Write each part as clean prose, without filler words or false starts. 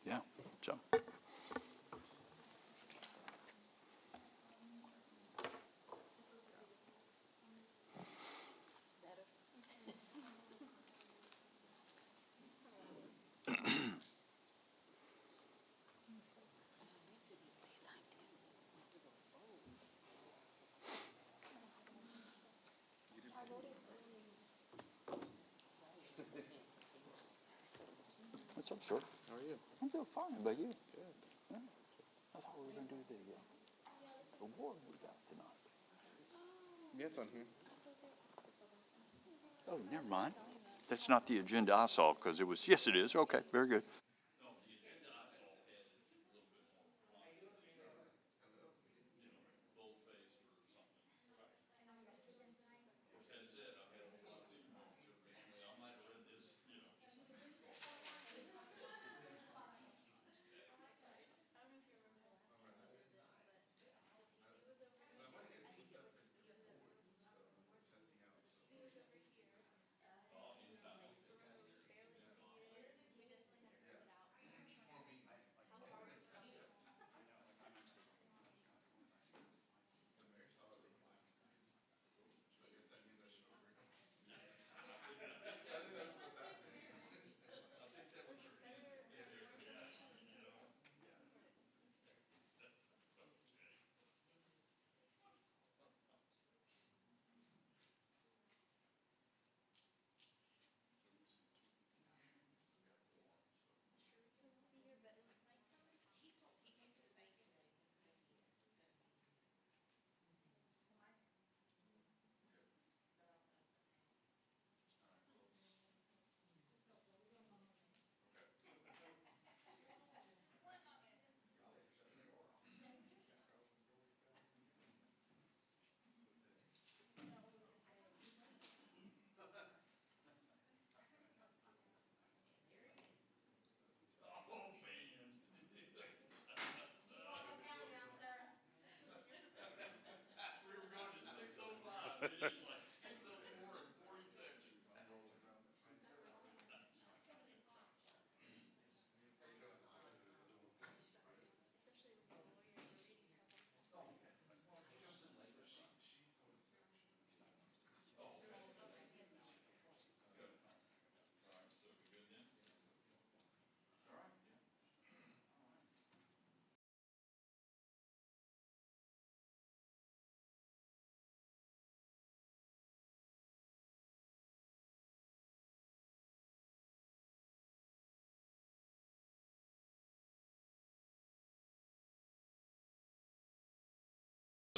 Yeah, so. What's up, sir? How are you? I'm doing fine, but you? Good. Yeah. I thought we were going to do the award we got tonight. Yeah, it's on here. Oh, never mind. That's not the agenda I saw, because it was, yes, it is. Okay, very good.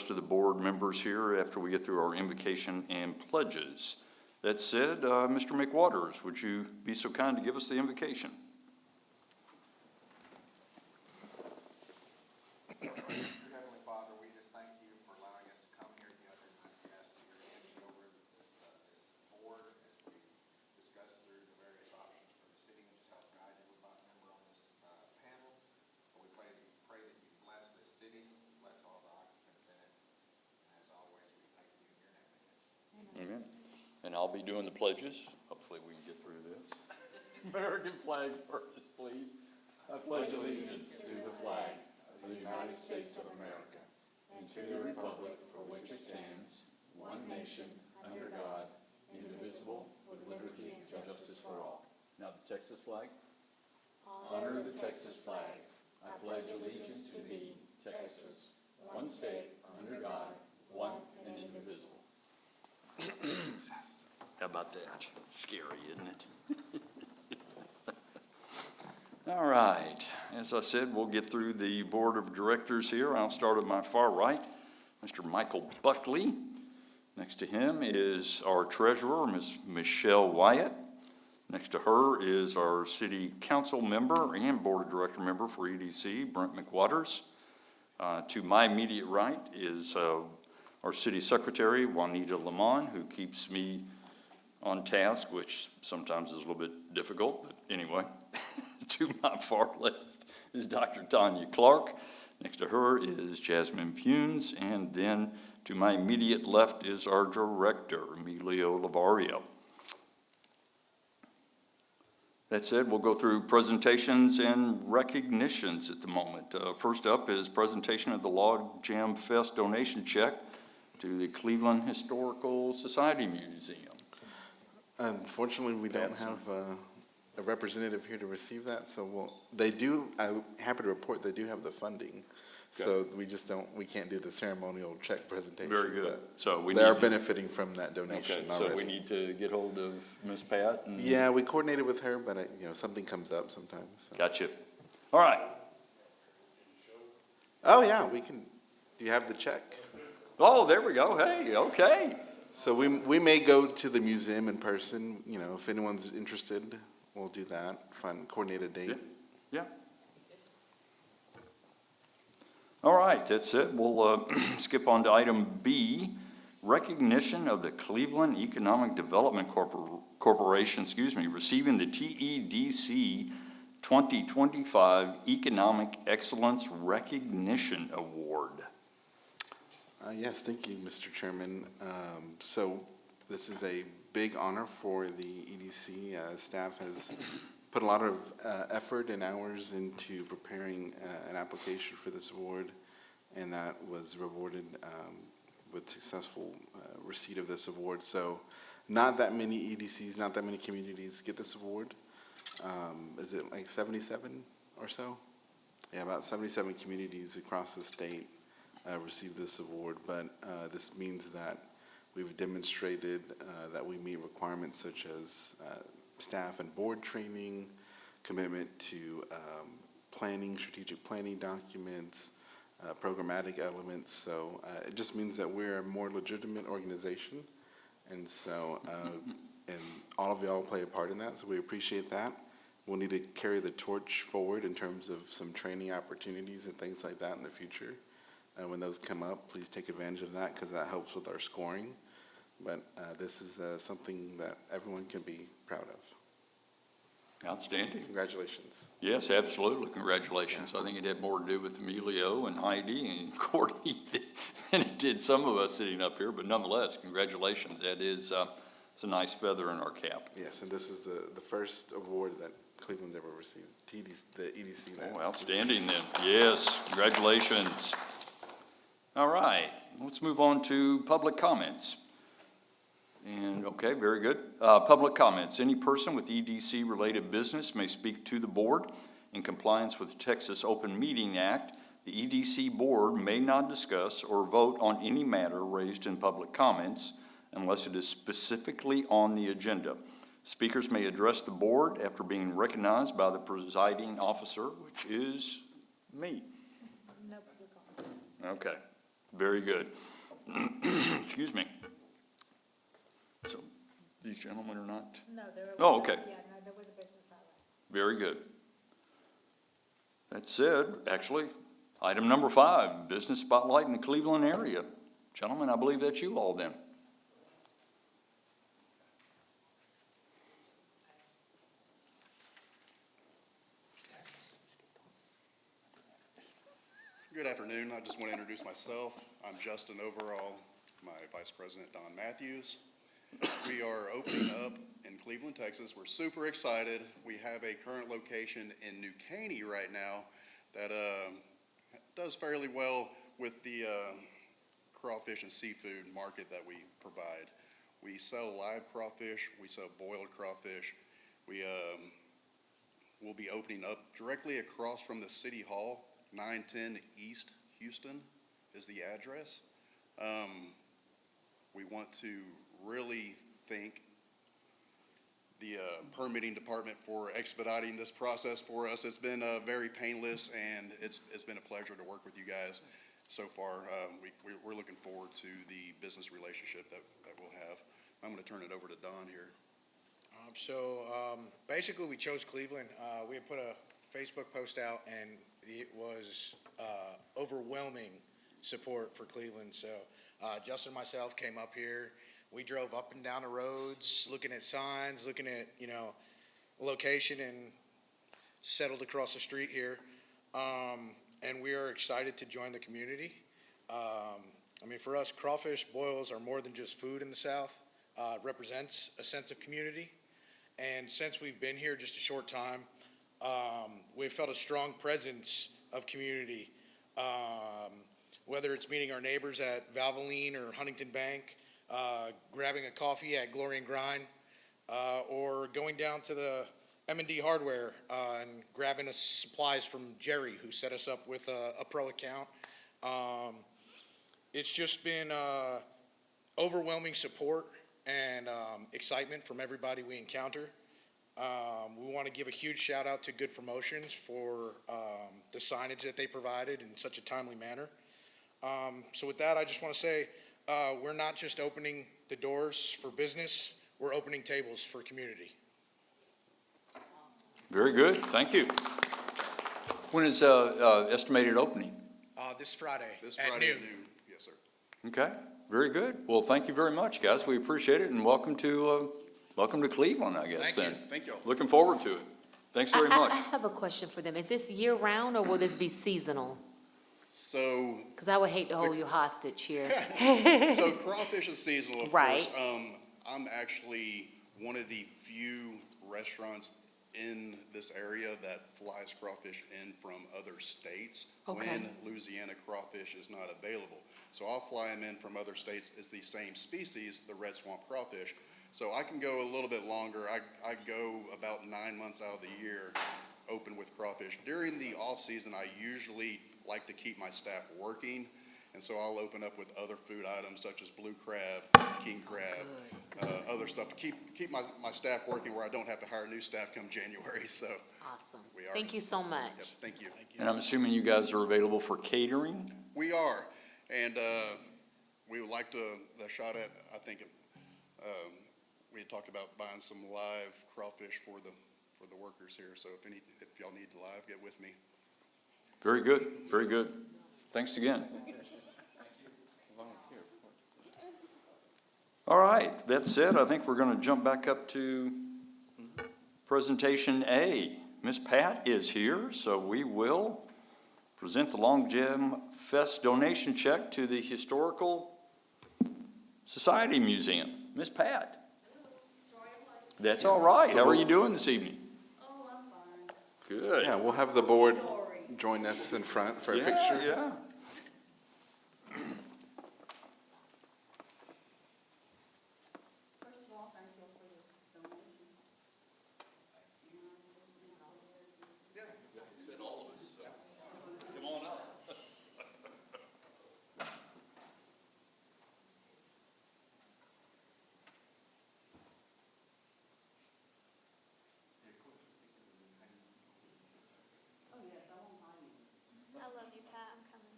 To the board members here after we get through our invocation and pledges. That said, Mr. McWaters, would you be so kind to give us the invocation? Heavenly Father, we just thank you for allowing us to come here together tonight. We ask that your hand be over this board as we discuss through the various options for the city and just help guide every member on this panel. We pray that you bless this city, bless all the occupants in it, and as always, we thank you in your name. Amen. And I'll be doing the pledges. Hopefully we can get through this. American flag first, please. I pledge allegiance to the flag of the United States of America and to the republic for which it stands, one nation, under God, indivisible, with liberty and justice for all. Now the Texas flag. Honor the Texas flag. I pledge allegiance to thee, Texas, one state, under God, one and indivisible. How about that? Scary, isn't it? All right. As I said, we'll get through the board of directors here. I'll start at my far right, Mr. Michael Buckley. Next to him is our treasurer, Ms. Michelle Wyatt. Next to her is our city council member and board of director member for EDC, Brent McWaters. To my immediate right is our city secretary, Juanita Lamont, who keeps me on task, which sometimes is a little bit difficult, but anyway. To my far left is Dr. Tanya Clark. Next to her is Jasmine Funes, and then to my immediate left is our director, Emilio Lavario. That said, we'll go through presentations and recognitions at the moment. First up is presentation of the Log Jam Fest donation check to the Cleveland Historical Society Museum. Unfortunately, we don't have a representative here to receive that, so I'm happy to report they do have the funding. So we can't do the ceremonial check presentation. Very good. So they are benefiting from that donation already. So we need to get hold of Ms. Pat? Yeah, we coordinated with her, but something comes up sometimes. So. Gotcha. All right. Oh yeah, we can. Do you have the check? Oh, there we go. Hey, okay. So we may go to the museum in person. If anyone's interested, we'll do that. Coordinate a date. Yeah. All right, that's it. We'll skip on to item B, recognition of the Cleveland Economic Development Corporation, receiving the TEDC 2025 Economic Excellence Recognition Award. Yes, thank you, Mr. Chairman. So this is a big honor for the EDC. Staff has put a lot of effort and hours into preparing an application for this award, and that was rewarded with successful receipt of this award. So not that many EDCs, not that many communities get this award. Is it like 77 or so? Yeah, about 77 communities across the state receive this award, but this means that we've demonstrated that we meet requirements such as staff and board training, commitment to planning, strategic planning documents, programmatic elements. So it just means that we're a more legitimate organization. And so, and all of y'all play a part in that, so we appreciate that. We'll need to carry the torch forward in terms of some training opportunities and things like that in the future. When those come up, please take advantage of that because that helps with our scoring. But this is something that everyone can be proud of. Outstanding. Congratulations. Yes, absolutely. Congratulations. I think it had more to do with Emilio and Heidi and Courtney than it did some of us sitting up here, but nonetheless, congratulations. That is, it's a nice feather in our cap. Yes, and this is the first award that Cleveland's ever received, the EDC. Oh, outstanding then. Yes, congratulations. All right, let's move on to public comments. And okay, very good. Public comments. Any person with EDC-related business may speak to the board. In compliance with the Texas Open Meeting Act, the EDC board may not discuss or vote on any matter raised in public comments unless it is specifically on the agenda. Speakers may address the board after being recognized by the presiding officer, which is me. No public comments. Okay, very good. Excuse me. So these gentlemen are not? No, they were. Oh, okay. Yeah, no, they were the business highlight. Very good. That said, actually, item number 5, business spotlight in the Cleveland area. Gentlemen, I believe that's you all then. Good afternoon. I just want to introduce myself. I'm Justin Overall, my Vice President, Don Matthews. We are opening up in Cleveland, Texas. We're super excited. We have a current location in New Caney right now that does fairly well with the crawfish and seafood market that we provide. We sell live crawfish. We sell boiled crawfish. We will be opening up directly across from the City Hall. 910 East Houston is the address. We want to really thank the permitting department for expediting this process for us. It's been very painless, and it's been a pleasure to work with you guys so far. We're looking forward to the business relationship that we'll have. I'm going to turn it over to Don here. Basically, we chose Cleveland. We had put a Facebook post out, and it was overwhelming support for Cleveland. So Justin and myself came up here. We drove up and down the roads, looking at signs, looking at, location, and settled across the street here. And we are excited to join the community. For us, crawfish boils are more than just food in the South. It represents a sense of community. And since we've been here just a short time, we've felt a strong presence of community. Whether it's meeting our neighbors at Valvoline or Huntington Bank, grabbing a coffee at Glory and Grind, or going down to the M&D Hardware and grabbing us supplies from Jerry, who set us up with a pro account. It's just been overwhelming support and excitement from everybody we encounter. We want to give a huge shout out to Good Promotions for the signage that they provided in such a timely manner. So with that, I just want to say we're not just opening the doors for business, we're opening tables for community. Very good, thank you. When is estimated opening? This Friday This at Friday noon. at noon. Yes, sir. Okay, very good. Well, thank you very much, guys. We appreciate it, and welcome to Cleveland, I guess, Thank you. then. Thank y'all. Looking forward to it. Thanks very much. I have a question for them. Is this year-round, or will this be seasonal? So, Because I would hate to hold you hostage here. so crawfish is seasonal, of Right. course. I'm actually one of the few restaurants in this area that flies crawfish in from other states Okay. when Louisiana crawfish is not available. So I'll fly them in from other states. It's the same species, the red swamp crawfish. So I can go a little bit longer. I go about 9 months out of the year open with crawfish. During the off season, I usually like to keep my staff working. And so I'll open up with other food items such as blue crab, king crab, other stuff to keep my staff working where I don't have to hire new staff come January. So, Awesome. We are. Thank you so yep, much. thank you. And I'm assuming you guys are available for catering? We are, and we would like to, the shot at, I think, we had talked about buying some live crawfish for the workers here. So if y'all need live, get with me. Very good, very good. Thanks again. All right, that said, I think we're going to jump back up to presentation A. Miss Pat is here, so we will present the Long Gem Fest donation check to the Historical Society Museum. Miss Pat. That's all right. How are you doing this evening? Oh, I'm fine. Good. Yeah, we'll have the board join us in front for a picture. Yeah. First of all, thank you for this donation. Said all of us, so come on up. Oh, yes, I won't mind you. I love you, Pat, I'm coming.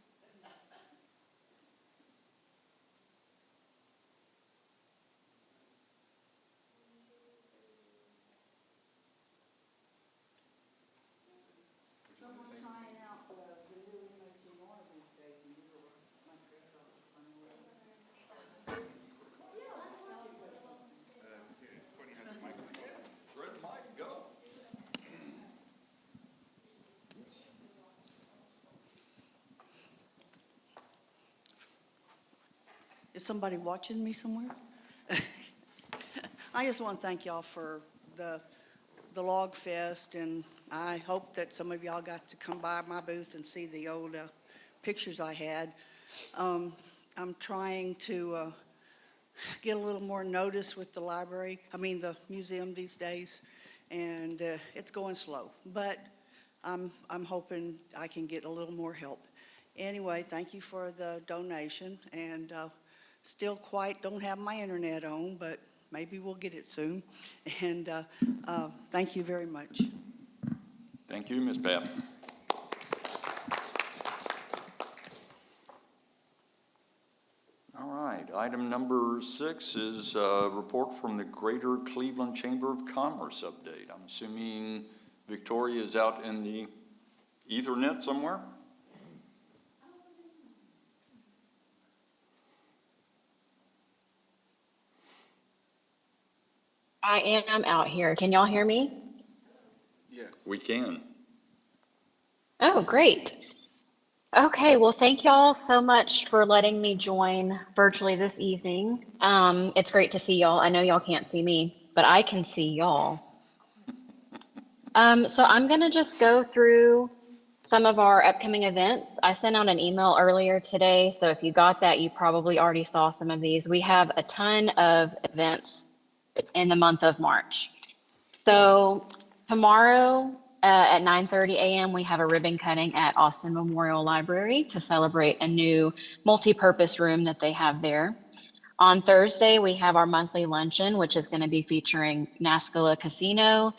Someone trying out the new image in Marvin station, you were my treasure. Fred, Mike, go. Is somebody watching me somewhere? I just want to thank y'all for the Log Fest, and I hope that some of y'all got to come by my booth and see the old pictures I had. I'm trying to get a little more notice with the the museum these days, and it's going slow, but I'm hoping I can get a little more help. Anyway, thank you for the donation, and still don't have my internet on, but maybe we'll get it soon. And thank you very much. Thank you, Ms. Pat. All right, item number 6 is a report from the Greater Cleveland Chamber of Commerce update. I'm assuming Victoria is out in the Ethernet somewhere? I am out here. Can y'all hear me? Yes. We can. Oh, great. Okay, well, thank y'all so much for letting me join virtually this evening. It's great to see y'all. I know y'all can't see me, but I can see y'all. So I'm going to just go through some of our upcoming events. I sent out an email earlier today, so if you got that, you probably already saw some of these. We have a ton of events in the month of March. So tomorrow at 9:30 a.m., we have a ribbon cutting at Austin Memorial Library to celebrate a new multi-purpose room that they have there. On Thursday, we have our monthly luncheon, which is going to be featuring Nascala Casino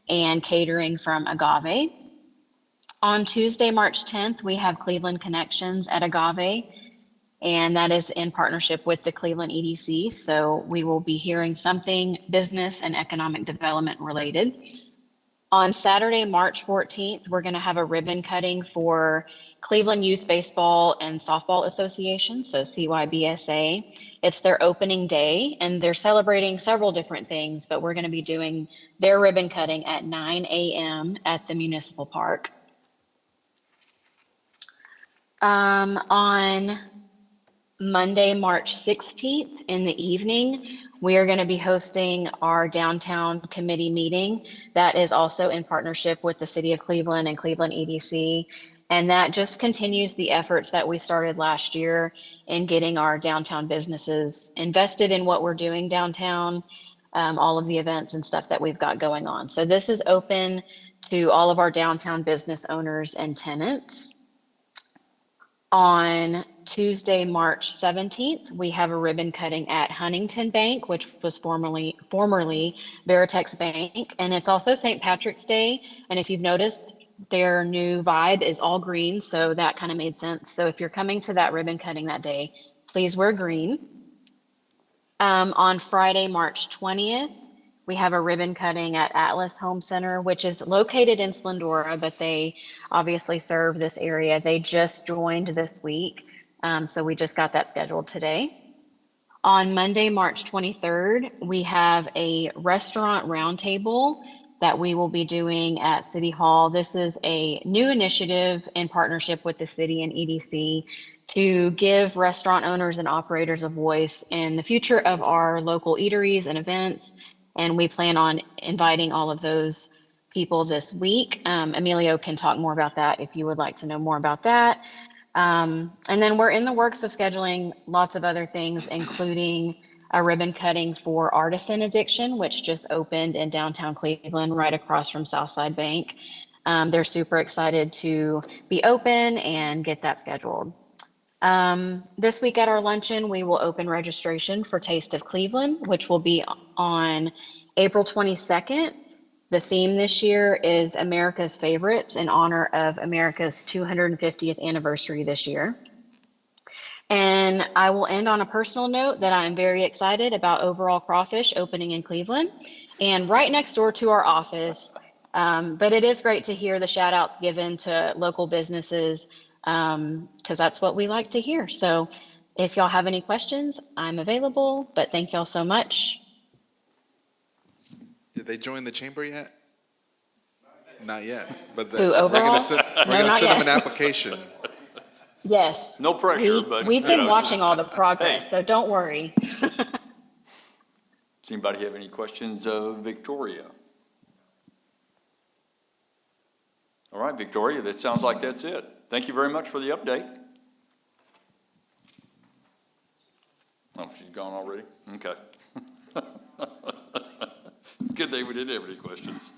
and catering from Agave. On Tuesday, March 10th, we have Cleveland Connections at Agave, and that is in partnership with the Cleveland EDC. So we will be hearing something business and economic development related. On Saturday, March 14th, we're going to have a ribbon cutting for Cleveland Youth Baseball and Softball Association, so CYBSA. It's their opening day, and they're celebrating several different things, but we're going to be doing their ribbon cutting at 9 a.m. at the Municipal Park. On Monday, March 16th in the evening, we are going to be hosting our downtown committee meeting. That is also in partnership with the City of Cleveland and Cleveland EDC. And that just continues the efforts that we started last year in getting our downtown businesses invested in what we're doing downtown, all of the events and stuff that we've got going on. So this is open to all of our downtown business owners and tenants. On Tuesday, March 17th, we have a ribbon cutting at Huntington Bank, which was formerly Veritex Bank, and it's also St. Patrick's Day. And if you've noticed, their new vibe is all green, so that kind of made sense. So if you're coming to that ribbon cutting that day, please wear green. On Friday, March 20th, we have a ribbon cutting at Atlas Home Center, which is located in Splendora, but they obviously serve this area. They just joined this week, so we just got that scheduled today. On Monday, March 23rd, we have a restaurant roundtable that we will be doing at City Hall. This is a new initiative in partnership with the city and EDC to give restaurant owners and operators a voice in the future of our local eateries and events. And we plan on inviting all of those people this week. Emilio can talk more about that if you would like to know more about that. And then we're in the works of scheduling lots of other things, including a ribbon cutting for Artisan Addiction, which just opened in downtown Cleveland, right across from Southside Bank. They're super excited to be open and get that scheduled. This week at our luncheon, we will open registration for Taste of Cleveland, which will be on April 22nd. The theme this year is America's Favorites in honor of America's 250th anniversary this year. And I will end on a personal note that I'm very excited about Overall Crawfish opening in Cleveland and right next door to our office. But it is great to hear the shout outs given to local businesses because that's what we like to hear. So if y'all have any questions, I'm available, but thank y'all so much. Did they join the chamber yet? Not yet, but Who, we're overall? gonna send, we're No, gonna not send them yet. an application. Yes. No pressure, but. We've you been know, watching just- all the progress, Hey. so don't worry. Does anybody have any questions of Victoria? All right, Victoria, that sounds like that's it. Thank you very much for the update. Oh, she's gone already? Okay. It's a good day we didn't have any questions.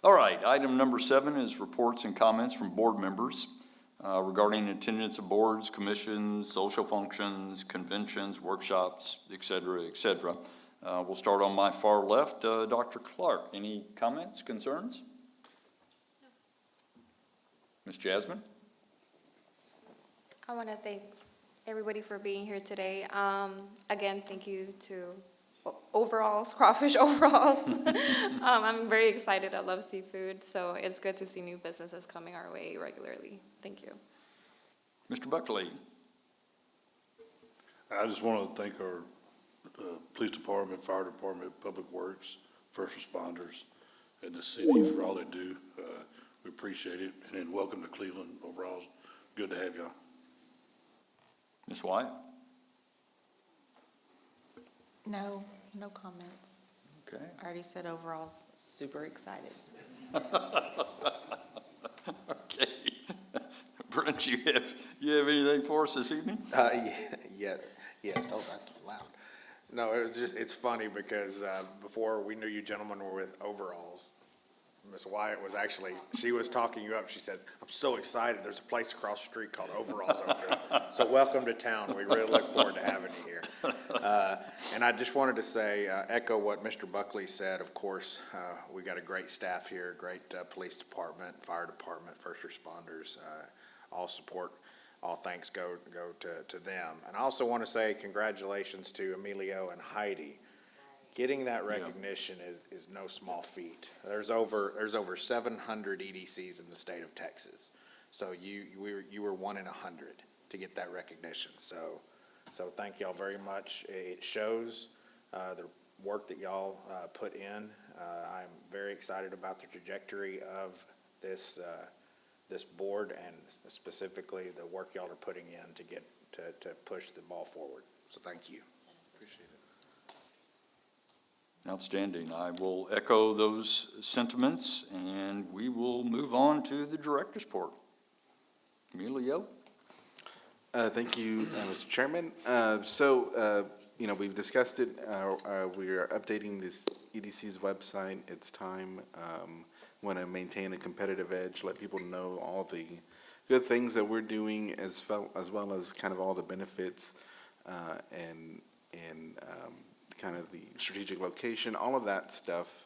All right, item number 7 is reports and comments from board members regarding attendance of boards, commissions, social functions, conventions, workshops, et cetera, et cetera. We'll start on my far left. Dr. Clark, any comments, concerns? Ms. Jasmine? I want to thank everybody for being here today. Again, thank you to Overalls, Crawfish Overalls. I'm very excited. I love seafood, so it's good to see new businesses coming our way regularly. Thank you. Mr. Buckley? I just want to thank our police department, fire department, public works, first responders, and the city for all they do. We appreciate it. And then welcome to Cleveland overall. Good to have y'all. Ms. White? No, no comments. Okay. I already said overall, super excited. Okay. Brent, you have anything for us this evening? Yes, oh, that's loud. No, it's funny because, before we knew you gentlemen were with overalls, Miss Wyatt she was talking you up. She says, I'm so excited. There's a place across the street called Overalls over there. So welcome to town. We really look forward to having you here. And I just wanted to say, echo what Mr. Buckley said. Of course, we got a great staff here, great police department, fire department, first responders, all support. All thanks go to them. And I also want to say congratulations to Emilio and Heidi. Getting that recognition is no small feat. There's over 700 EDCs in the state of Texas. So you were 1 in 100 to get that recognition. So thank y'all very much. It shows the work that y'all put in. I'm very excited about the trajectory of this board and specifically the work y'all are putting in to get to push the ball forward. So thank you. Appreciate it. Outstanding. I will echo those sentiments, and we will move on to the director's report. Emilio? Thank you, Mr. Chairman. We've discussed it. We are updating this EDC's website. It's time. Want to maintain a competitive edge, let people know all the good things that we're doing as well as kind of all the benefits and kind of the strategic location, all of that stuff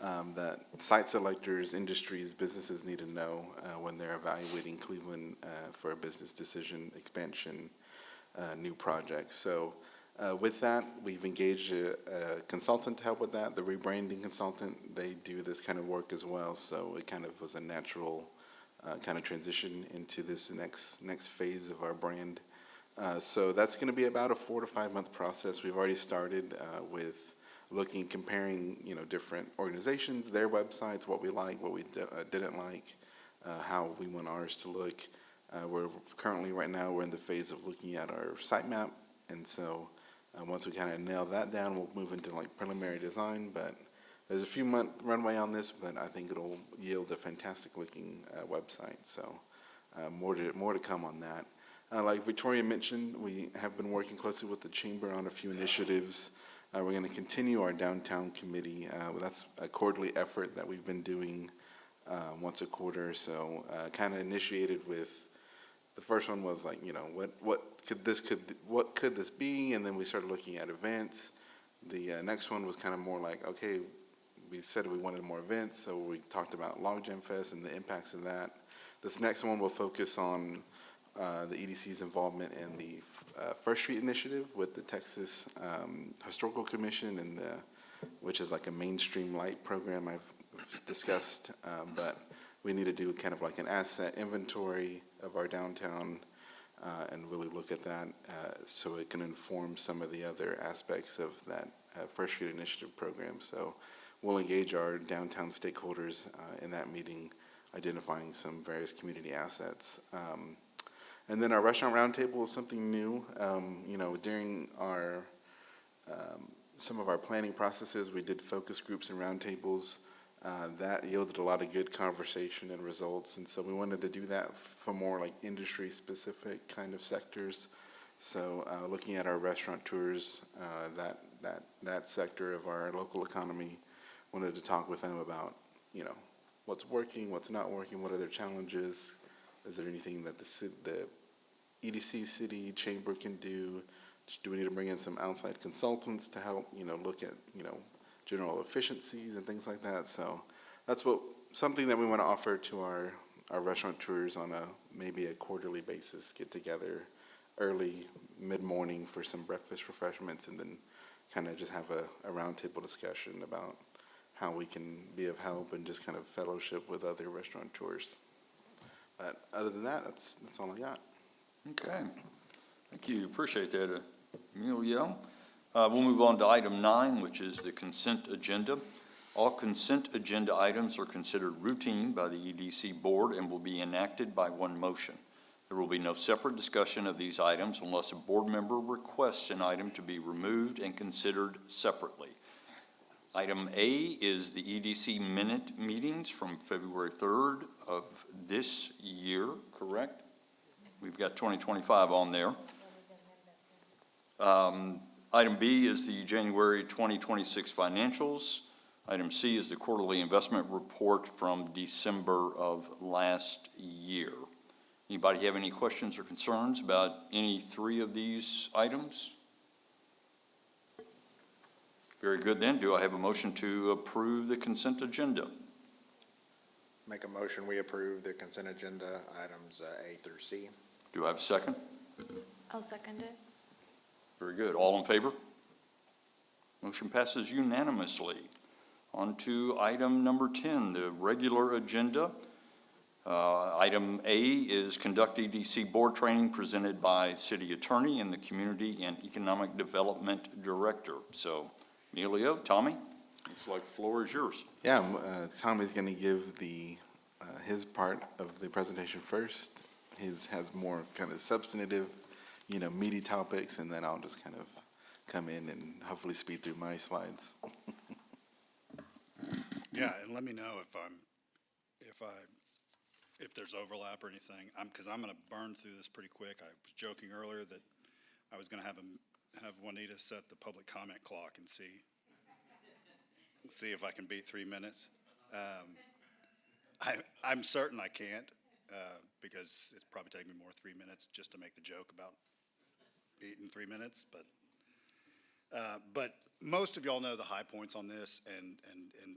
that site selectors, industries, businesses need to know when they're evaluating Cleveland for a business decision, expansion, new projects. So with that, we've engaged a consultant to help with that, the rebranding consultant. They do this kind of work as well, so it kind of was a natural kind of transition into this next phase of our brand. So that's going to be about a 4 to 5 month process. We've already started with comparing, different organizations, their websites, what we like, what we didn't like, how we want ours to look. We're currently, right now, we're in the phase of looking at our sitemap, and so once we kind of nail that down, we'll move into preliminary design. But there's a few month runway on this, but I think it'll yield a fantastic looking website. So more to come on that. Like Victoria mentioned, we have been working closely with the Chamber on a few initiatives. We're going to continue our downtown committee. That's a quarterly effort that we've been doing once a quarter. So kind of initiated with, the first one was what could this be? And then we started looking at events. The next one was kind of more like, okay, we said we wanted more events, so we talked about Logjam Fest and the impacts of that. This next one will focus on the EDC's involvement in the First Street Initiative with the Texas Historical Commission, and which is like a mainstream light program I've discussed, but we need to do kind of like an asset inventory of our downtown and really look at that so it can inform some of the other aspects of that First Street Initiative program. So we'll engage our downtown stakeholders in that meeting, identifying some various community assets. And then our restaurant roundtable is something new. During our some of our planning processes, we did focus groups and roundtables. That yielded a lot of good conversation and results, and so we wanted to do that for more like industry-specific kind of sectors. So looking at our restaurateurs, that sector of our local economy, wanted to talk with them about what's working, what's not working, what are their challenges. Is there anything that the EDC city chamber can do? Do we need to bring in some outside consultants to help, look at, general efficiencies and things like that? So that's something that we want to offer to our restaurateurs on maybe a quarterly basis, get together early, mid-morning for some breakfast refreshments, and then kind of just have a roundtable discussion about how we can be of help and just kind of fellowship with other restaurateurs. But other than that, that's all I got. Okay. Thank you. Appreciate that, Emilio. We'll move on to item 9, which is the consent agenda. All consent agenda items are considered routine by the EDC board and will be enacted by one motion. There will be no separate discussion of these items unless a board member requests an item to be removed and considered separately. Item A is the EDC minute meetings from February 3rd of this year, correct? We've got 2025 on there. Item B is the January 2026 financials. Item C is the quarterly investment report from December of last year. Anybody have any questions or concerns about any three of these items? Very good then. Do I have a motion to approve the consent agenda? Make a motion, we approve the consent agenda items A through C. Do I have a second? I'll second it. Very good. All in favor? Motion passes unanimously. On to item number 10, the regular agenda. Item A is conduct EDC board training presented by City Attorney and the Community and Economic Development Director. So, Emilio, Tommy, looks like the floor is yours. Yeah, Tommy's going to give his part of the presentation first. His has more kind of substantive, meaty topics, and then I'll just kind of come in and hopefully speed through my slides. Yeah, and let me know if there's overlap or anything. Because I'm going to burn through this pretty quick. I was joking earlier that I was going to have Juanita set the public comment clock and see if I can beat 3 minutes. I'm certain I can't, because it'd probably take me more 3 minutes just to make the joke about beating 3 minutes. But most of y'all know the high points on this, and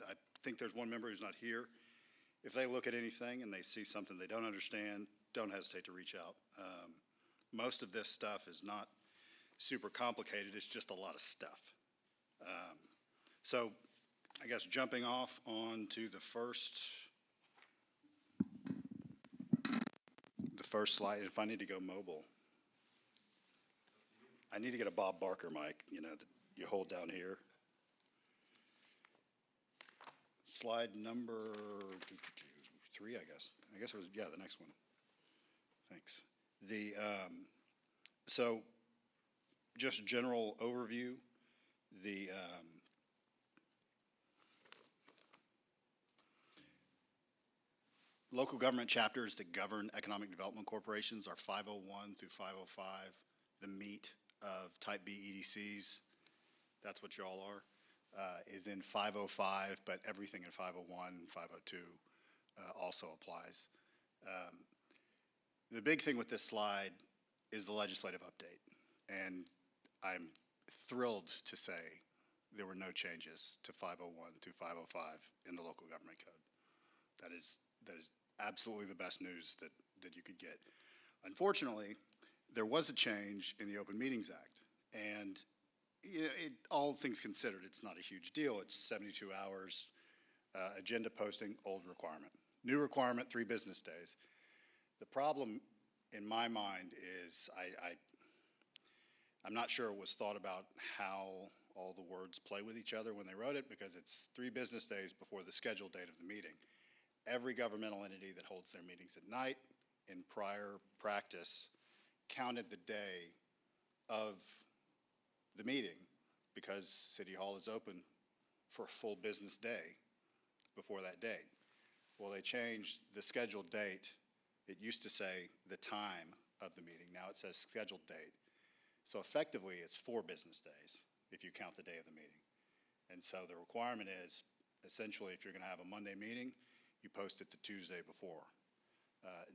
I think there's one member who's not here. If they look at anything and they see something they don't understand, don't hesitate to reach out. Most of this stuff is not super complicated. It's just a lot of stuff. So I guess jumping off on to the first slide, if I need to go mobile, I need to get a Bob Barker mic, that you hold down here. Slide number 3, I guess. I guess it was, the next one. Thanks. So just general overview, local government chapters that govern economic development corporations are 501 through 505, the meat of type B EDCs. That's what y'all are. Is in 505, but everything in 501, 502 also applies. The big thing with this slide is the legislative update, and I'm thrilled to say there were no changes to 501 through 505 in the local government code. That is absolutely the best news that you could get. Unfortunately, there was a change in the Open Meetings Act, and all things considered, it's not a huge deal. It's 72 hours, agenda posting, old requirement. New requirement, 3 business days. The problem in my mind is I'm not sure it was thought about how all the words play with each other when they wrote it, because it's 3 business days before the scheduled date of the meeting. Every governmental entity that holds their meetings at night, in prior practice, counted the day of the meeting because City Hall is open for a full business day before that date. Well, they changed the scheduled date. It used to say the time of the meeting. Now it says scheduled date. So effectively, it's 4 business days if you count the day of the meeting. And so the requirement is, essentially, if you're going to have a Monday meeting, you post it the Tuesday before.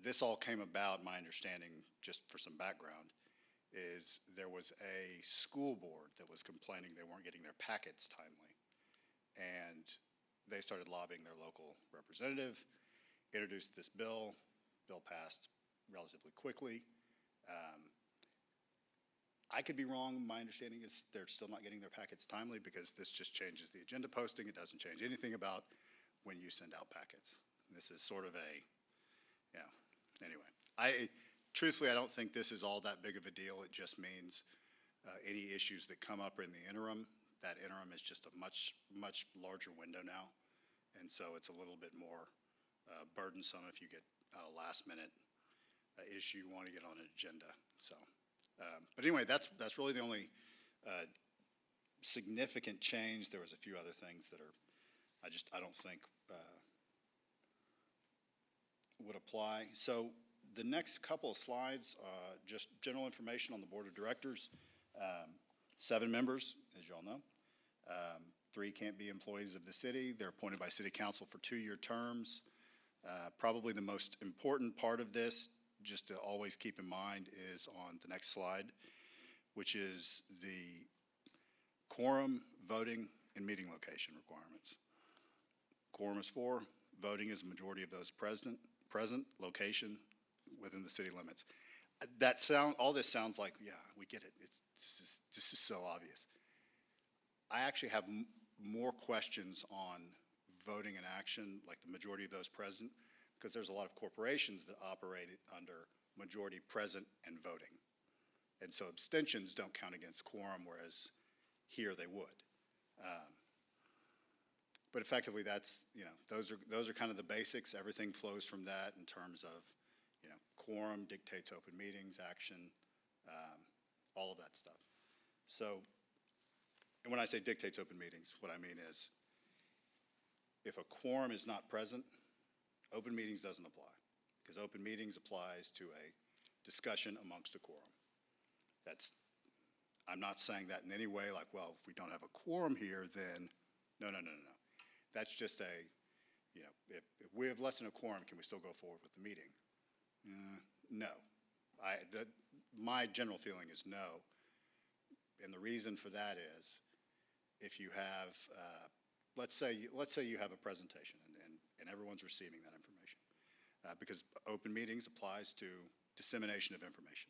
This all came about, my understanding, just for some background, is there was a school board that was complaining they weren't getting their packets timely. And they started lobbying their local representative, introduced this bill. Bill passed relatively quickly. I could be wrong. My understanding is they're still not getting their packets timely because this just changes the agenda posting. It doesn't change anything about when you send out packets. This is sort of anyway. Truthfully, I don't think this is all that big of a deal. It just means any issues that come up in the interim, that interim is just a much, much larger window now. And so it's a little bit more burdensome if you get a last minute issue you want to get on an agenda. So, but anyway, that's really the only significant change. There was a few other things that are, I don't think would apply. So the next couple of slides, just general information on the Board of Directors. 7 members, as you all know. 3 can't be employees of the city. They're appointed by City Council for 2-year terms. Probably the most important part of this, just to always keep in mind, is on the next slide, which is the quorum, voting, and meeting location requirements. Quorum is 4, voting is a majority of those present, location within the city limits. All this sounds like, yeah, we get it. This is so obvious. I actually have more questions on voting and action, like the majority of those present, because there's a lot of corporations that operate under majority present and voting. And so abstentions don't count against quorum, whereas here they would. But effectively, that's, those are kind of the basics. Everything flows from that in terms of, quorum dictates open meetings, action, all of that stuff. So, and when I say dictates open meetings, what I mean is if a quorum is not present, open meetings doesn't apply, because open meetings applies to a discussion amongst a quorum. I'm not saying that in any way like, well, if we don't have a quorum here, then no. That's just if we have less than a quorum, can we still go forward with the meeting? No. My general feeling is no. And the reason for that is if you have, let's say you have a presentation and everyone's receiving that information. Because open meetings applies to dissemination of information.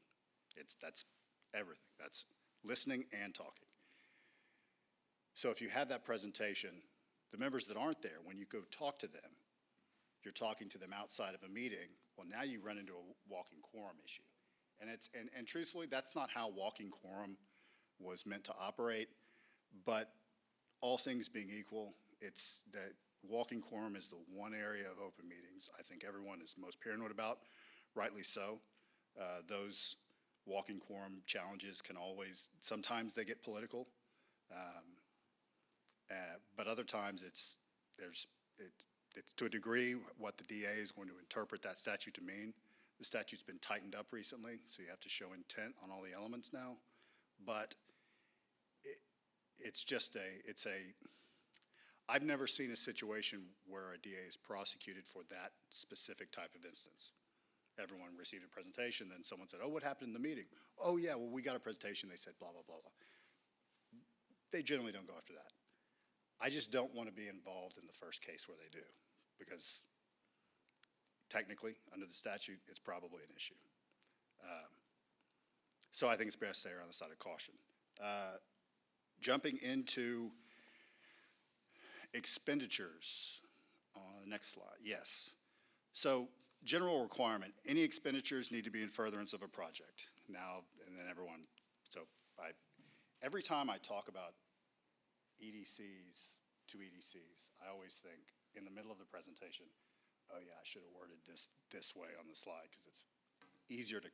That's everything. That's listening and talking. So if you have that presentation, the members that aren't there, when you go talk to them, you're talking to them outside of a meeting. Well, now you run into a walking quorum issue. And truthfully, that's not how walking quorum was meant to operate. But all things being equal, it's that walking quorum is the one area of open meetings I think everyone is most paranoid about, rightly so. Those walking quorum challenges can sometimes they get political, but other times it's to a degree what the DA is going to interpret that statute to mean. The statute's been tightened up recently, so you have to show intent on all the elements now. But I've never seen a situation where a DA is prosecuted for that specific type of instance. Everyone received a presentation, then someone said, oh, what happened in the meeting? Oh, yeah, well, we got a presentation, they said blah, blah, blah, blah. They generally don't go after that. I just don't want to be involved in the first case where they do, because technically, under the statute, it's probably an issue. So I think it's best to err on the side of caution. Jumping into expenditures on the next slide, yes. So general requirement, any expenditures need to be in furtherance of a project. Now, and then everyone, every time I talk about EDCs to EDCs, I always think in the middle of the presentation, oh yeah, I should have worded this way on the slide because it's easier to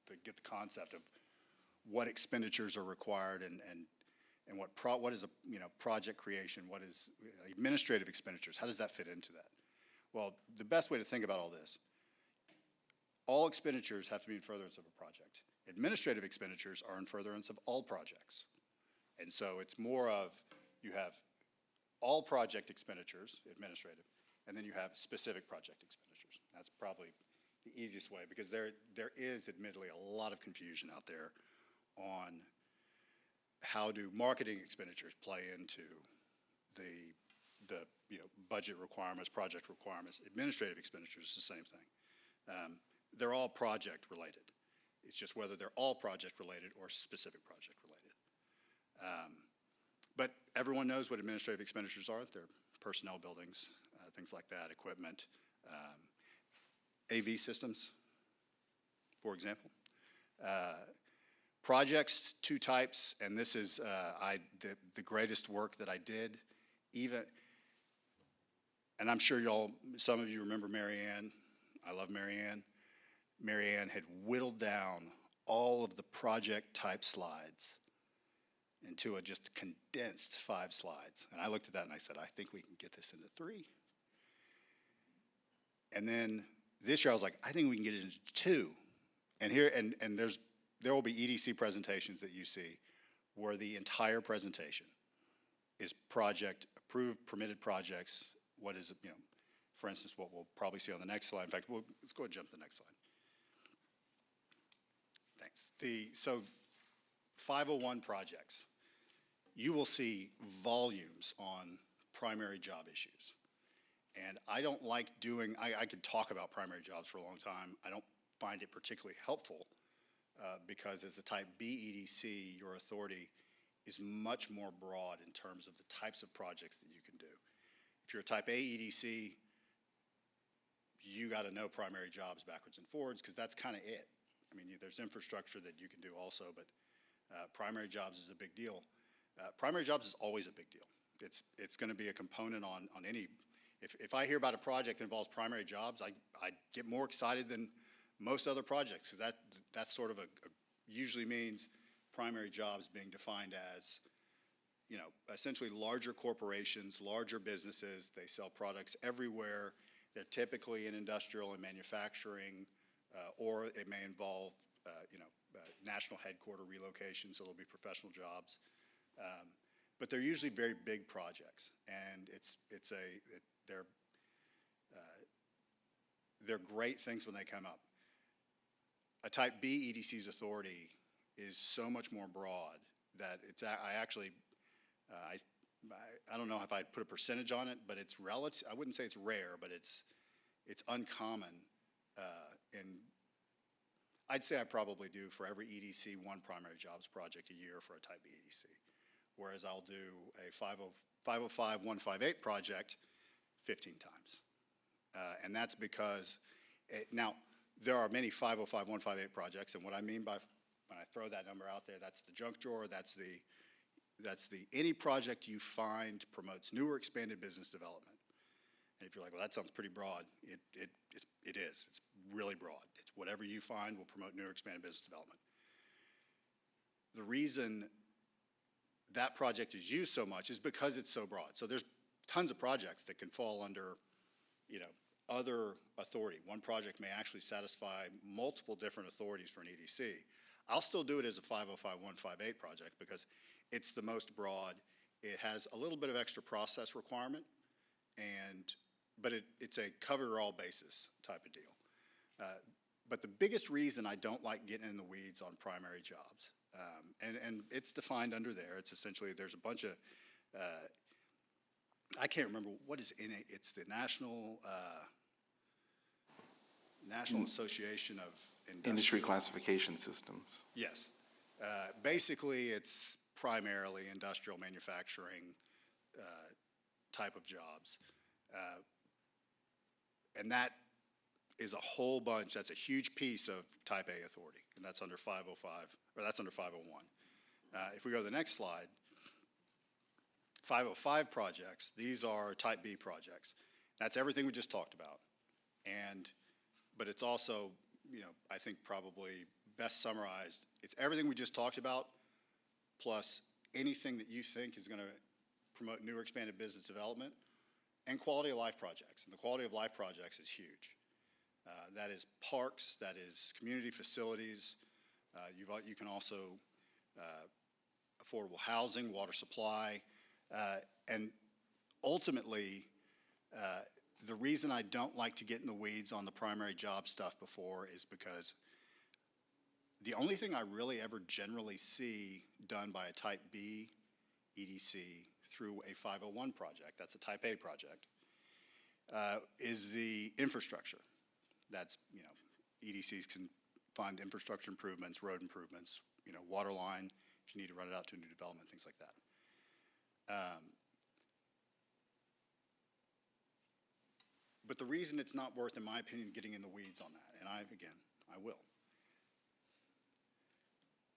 to get the concept of what expenditures are required and what is a project creation, what is administrative expenditures, how does that fit into that? Well, the best way to think about all this, all expenditures have to be in furtherance of a project. Administrative expenditures are in furtherance of all projects. And so it's more of, you have all project expenditures, administrative, and then you have specific project expenditures. That's probably the easiest way, because there is admittedly a lot of confusion out there on how do marketing expenditures play into the budget requirements, project requirements. Administrative expenditures is the same thing. They're all project related. It's just whether they're all project related or specific project related. But everyone knows what administrative expenditures are. They're personnel, buildings, things like that, equipment, AV systems, for example. Projects, 2 types, and this is the greatest work that I did, and I'm sure some of you remember Mary Ann. I love Mary Ann. Mary Ann had whittled down all of the project type slides into a just condensed 5 slides. And I looked at that and I said, I think we can get this into 3. And then this year I was like, I think we can get it into 2. And here, and there will be EDC presentations that you see where the entire presentation is project approved, permitted projects. What is, for instance, what we'll probably see on the next slide. In fact, let's go ahead and jump to the next slide. Thanks. So 501 projects, you will see volumes on primary job issues. And I don't like doing, I could talk about primary jobs for a long time. I don't find it particularly helpful because as a type B EDC, your authority is much more broad in terms of the types of projects that you can do. If you're a type A EDC, you got to know primary jobs backwards and forwards because that's kind of it. I mean, there's infrastructure that you can do also, but primary jobs is a big deal. Primary jobs is always a big deal. It's going to be a component on any, if I hear about a project that involves primary jobs, I get more excited than most other projects because that's sort of usually means primary jobs being defined as, essentially larger corporations, larger businesses. They sell products everywhere. They're typically in industrial and manufacturing, or it may involve, national headquarter relocation, so there'll be professional jobs. But they're usually very big projects, and they're great things when they come up. A type B EDC's authority is so much more broad that I don't know if I'd put a percentage on it, but it's relative. I wouldn't say it's rare, but it's uncommon. And I'd say I probably do for every EDC 1 primary jobs project a year for a type B EDC, whereas I'll do a 505 158 project 15 times. And that's because, now, there are many 505 158 projects, and what I mean by when I throw that number out there, that's the junk drawer, that's the any project you find promotes new or expanded business development. And if you're like, well, that sounds pretty broad, it is. It's really broad. It's whatever you find will promote new or expanded business development. The reason that project is used so much is because it's so broad. So there's tons of projects that can fall under, other authority. One project may actually satisfy multiple different authorities for an EDC. I'll still do it as a 505 158 project because it's the most broad. It has a little bit of extra process requirement, but it's a cover-all basis type of deal. But the biggest reason I don't like getting in the weeds on primary jobs, and it's defined under there, it's essentially, there's a bunch of, I can't remember what is in it. It's the National Association of Industry Classification Systems. Yes. Basically, it's primarily industrial manufacturing type of jobs. And that is a whole bunch. That's a huge piece of type A authority, and that's under 505, or that's under 501. If we go to the next slide, 505 projects, these are type B projects. That's everything we just talked about. But it's also, I think probably best summarized, it's everything we just talked about, plus anything that you think is going to promote new or expanded business development, and quality of life projects. And the quality of life projects is huge. That is parks, that is community facilities. You can also affordable housing, water supply, and ultimately, the reason I don't like to get in the weeds on the primary job stuff before is because the only thing I really ever generally see done by a type B EDC through a 501 project, that's a type A project, is the infrastructure. That's, EDCs can fund infrastructure improvements, road improvements, water line, if you need to run it out to a new development, things like that. But the reason it's not worth, in my opinion, getting in the weeds on that, and I will,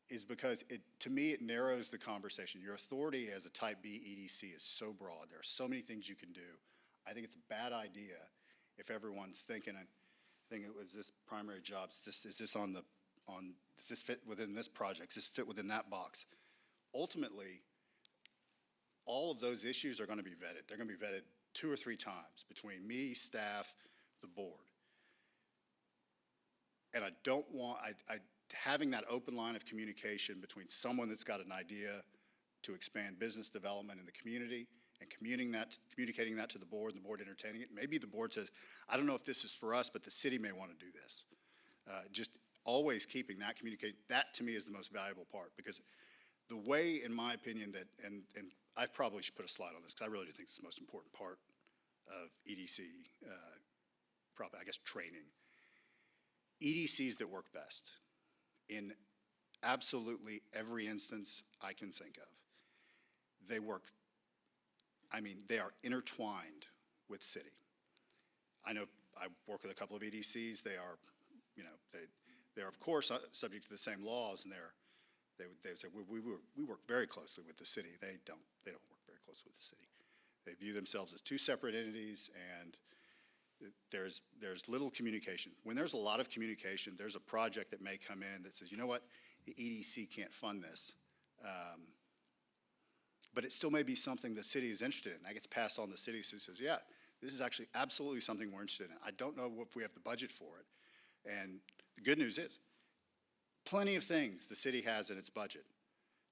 is because to me, it narrows the conversation. Your authority as a type B EDC is so broad. There are so many things you can do. I think it's a bad idea if everyone's thinking it was this primary job, is this on the does this fit within this project? Does this fit within that box? Ultimately, all of those issues are going to be vetted. They're going to be vetted 2 or 3 times between me, staff, the board. And I don't want, having that open line of communication between someone that's got an idea to expand business development in the community and communicating that to the board, and the board entertaining it. Maybe the board says, I don't know if this is for us, but the city may want to do this. Just always keeping that that to me is the most valuable part, because the way, in my opinion, that, and I probably should put a slide on this, because I really do think it's the most important part of EDC, I guess, training. EDCs that work best in absolutely every instance I can think of, they work, they are intertwined with city. I know I work with a couple of EDCs. They are, they're of course subject to the same laws, and they say we work very closely with the city. They don't work very closely with the city. They view themselves as 2 separate entities, and there's little communication. When there's a lot of communication, there's a project that may come in that says, you know what, the EDC can't fund this. But it still may be something the city is interested in. That gets passed on to the city, so it says, yeah, this is actually absolutely something we're interested in. I don't know if we have the budget for it. And the good news is, plenty of things the city has in its budget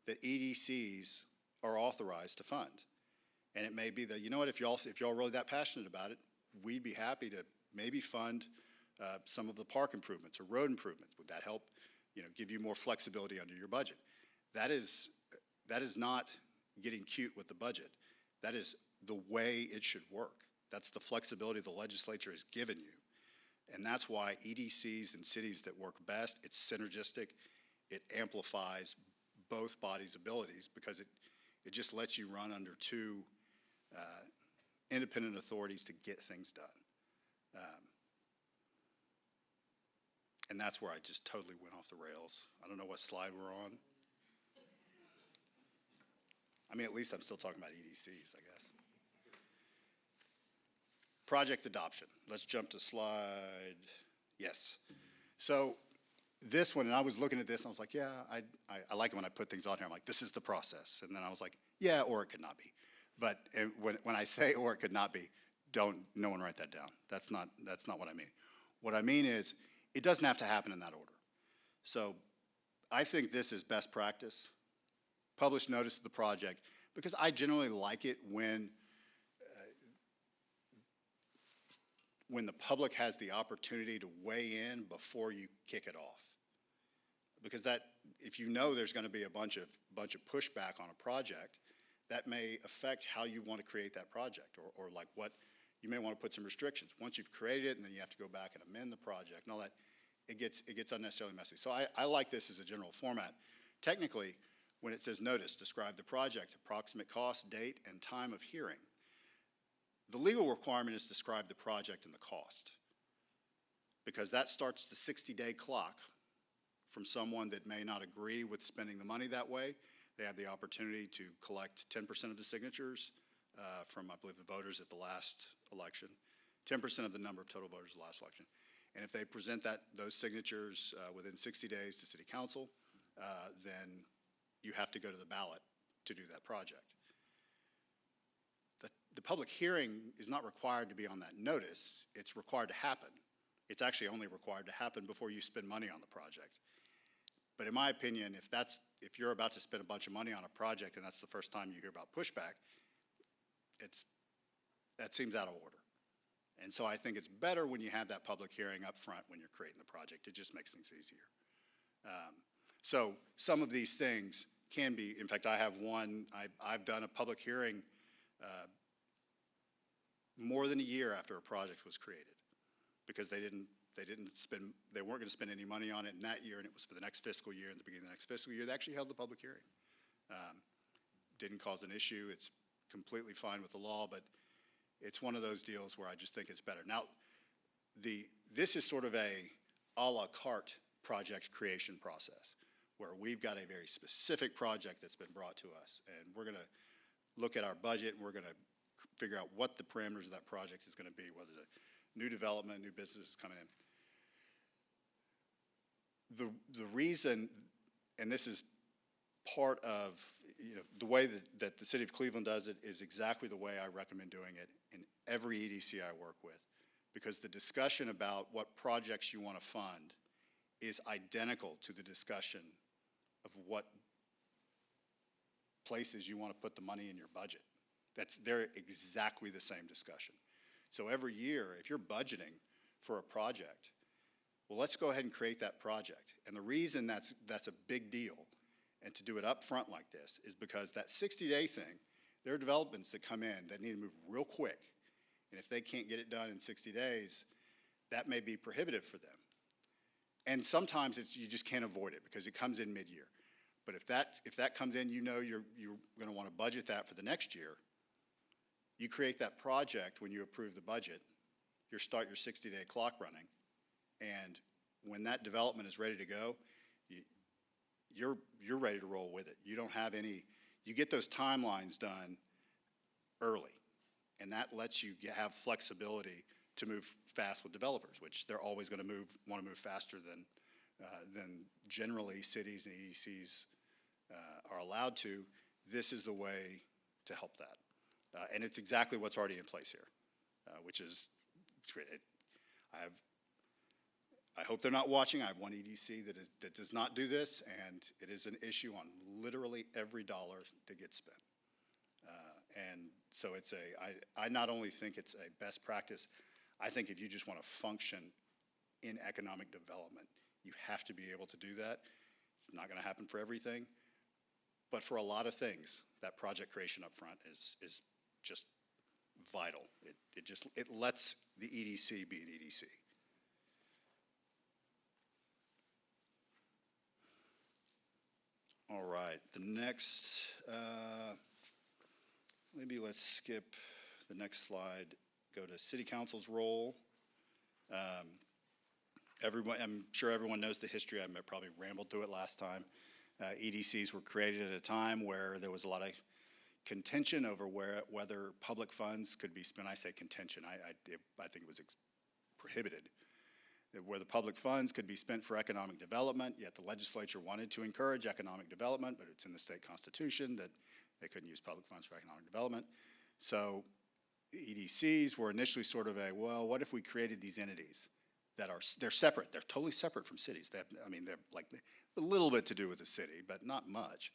that EDCs are authorized to fund. And it may be that, you know what, if y'all are really that passionate about it, we'd be happy to maybe fund some of the park improvements or road improvements. Would that help, give you more flexibility under your budget? That is not getting cute with the budget. That is the way it should work. That's the flexibility the legislature has given you. And that's why EDCs in cities that work best, it's synergistic. It amplifies both bodies' abilities, because it just lets you run under 2 independent authorities to get things done. And that's where I just totally went off the rails. I don't know what slide we're on. At least I'm still talking about EDCs, I guess. Project adoption. Let's jump to slide, yes. So this one, and I was looking at this, and I was like, yeah, I like it when I put things on here. I'm like, this is the process. And then I was like, yeah, or it could not be. But when I say or it could not be, no one write that down. That's not what I mean. What I mean is, it doesn't have to happen in that order. So I think this is best practice. Publish notice of the project, because I generally like it when the public has the opportunity to weigh in before you kick it off. Because if you know there's going to be a bunch of pushback on a project, that may affect how you want to create that project, or like what you may want to put some restrictions. Once you've created it, and then you have to go back and amend the project and all that, it gets unnecessarily messy. So I like this as a general format. Technically, when it says notice, describe the project, approximate cost, date, and time of hearing. The legal requirement is describe the project and the cost, because that starts the 60-day clock from someone that may not agree with spending the money that way. They have the opportunity to collect 10% of the signatures from, I believe, the voters at the last election, 10% of the number of total voters at the last election. And if they present those signatures within 60 days to City Council, then you have to go to the ballot to do that project. The public hearing is not required to be on that notice. It's required to happen. It's actually only required to happen before you spend money on the project. But in my opinion, if you're about to spend a bunch of money on a project and that's the first time you hear about pushback, that seems out of order. And so I think it's better when you have that public hearing up front when you're creating the project. It just makes things easier. So some of these things can be, in fact, I have one, I've done a public hearing more than a year after a project was created, because they weren't going to spend any money on it in that year, and it was for the next fiscal year. In the beginning of the next fiscal year, they actually held the public hearing. Didn't cause an issue. It's completely fine with the law, but it's one of those deals where I just think it's better. Now, this is sort of a la carte project creation process, where we've got a very specific project that's been brought to us, and we're going to look at our budget, and we're going to figure out what the parameters of that project is going to be, whether the new development, new businesses coming in. the reason, and this is part of, the way that the city of Cleveland does it is exactly the way I recommend doing it in every EDC I work with. Because the discussion about what projects you want to fund is identical to the discussion of what places you want to put the money in your budget. They're exactly the same discussion. So every year, if you're budgeting for a project, well, let's go ahead and create that project. And the reason that's a big deal, and to do it up front like this, is because that 60-day thing, there are developments that come in that need to move real quick. And if they can't get it done in 60 days, that may be prohibitive for them. And sometimes you just can't avoid it because it comes in mid-year. But if that comes in, you're going to want to budget that for the next year. You create that project when you approve the budget. You start your 60-day clock running, and when that development is ready to go, you're ready to roll with it. You don't have any. You get those timelines done early, and that lets you have flexibility to move fast with developers, which they're always going to want to move faster than generally cities and EDCs are allowed to. This is the way to help that. And it's exactly what's already in place here, which is great. I hope they're not watching. I have one EDC that does not do this, and it is an issue on literally every dollar that gets spent. And so I not only think it's a best practice, I think if you just want to function in economic development, you have to be able to do that. It's not going to happen for everything, but for a lot of things, that project creation up front is just vital. It lets the EDC be an EDC. All right, the next, maybe let's skip the next slide, go to City Council's role. I'm sure everyone knows the history. I probably rambled through it last time. EDCs were created at a time where there was a lot of contention over whether public funds could be spent. I say contention. I think it was prohibited. Where the public funds could be spent for economic development, yet the legislature wanted to encourage economic development, but it's in the state constitution that they couldn't use public funds for economic development. So the EDCs were initially sort of what if we created these entities that they're separate, they're totally separate from cities. They're like a little bit to do with the city, but not much.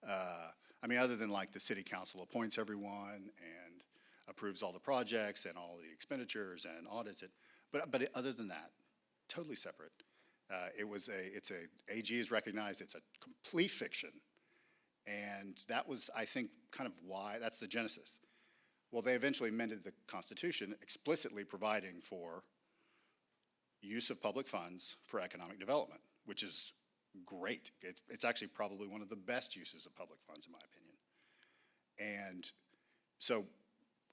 Other than like the city council appoints everyone and approves all the projects and all the expenditures and audits it. But other than that, totally separate. AG is recognized, it's a complete fiction. And that was, I think, kind of why, that's the genesis. Well, they eventually amended the Constitution explicitly providing for use of public funds for economic development, which is great. It's actually probably one of the best uses of public funds, in my opinion. And so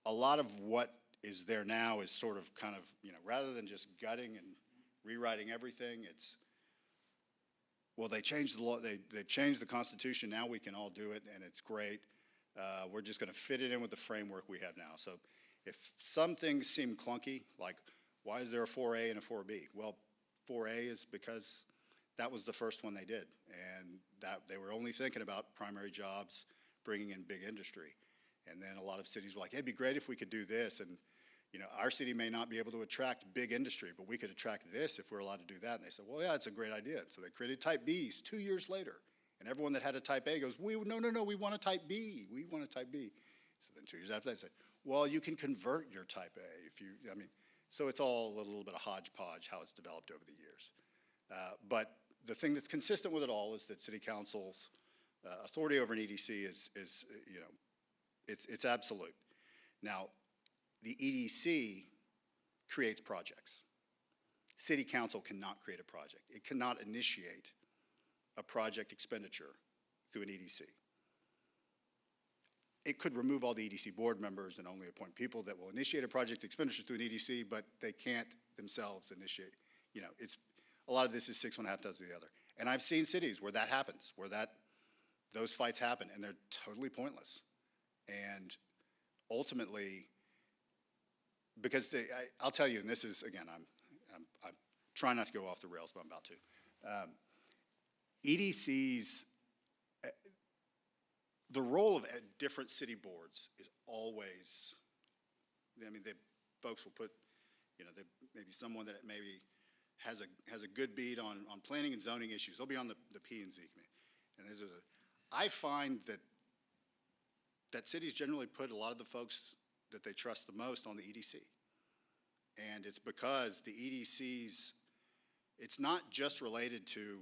a lot of what is there now is sort of kind of, rather than just gutting and rewriting everything, they changed the law, they changed the Constitution, now we can all do it, and it's great. We're just going to fit it in with the framework we have now. So if some things seem clunky, like why is there a 4A and a 4B? Well, 4A is because that was the first one they did, and that they were only thinking about primary jobs, bringing in big industry. And then a lot of cities were like, hey, it'd be great if we could do this, and our city may not be able to attract big industry, but we could attract this if we're allowed to do that. And they said, well, yeah, it's a great idea. So they created Type Bs 2 years later. And everyone that had a Type A goes, no, we want a Type B. We want a Type B. So then 2 years after that, they said, well, you can convert your Type A if you, so it's all a little bit of hodgepodge how it's developed over the years. But the thing that's consistent with it all is that City Council's authority over an EDC is it's absolute. Now, the EDC creates projects. City Council cannot create a project. It cannot initiate a project expenditure through an EDC. It could remove all the EDC board members and only appoint people that will initiate a project expenditure through an EDC, but they can't themselves initiate. It's a lot of this is 6 1/2 dozen the other. And I've seen cities where that happens, where those fights happen, and they're totally pointless. And ultimately, because I'll tell you, and this is, again, I'm trying not to go off the rails, but I'm about to. EDCs, the role of different city boards is always, I mean, folks will put, maybe someone that maybe has a good beat on planning and zoning issues. They'll be on the P&Z committee. And I find that cities generally put a lot of the folks that they trust the most on the EDC. And it's because the EDCs, it's not just related to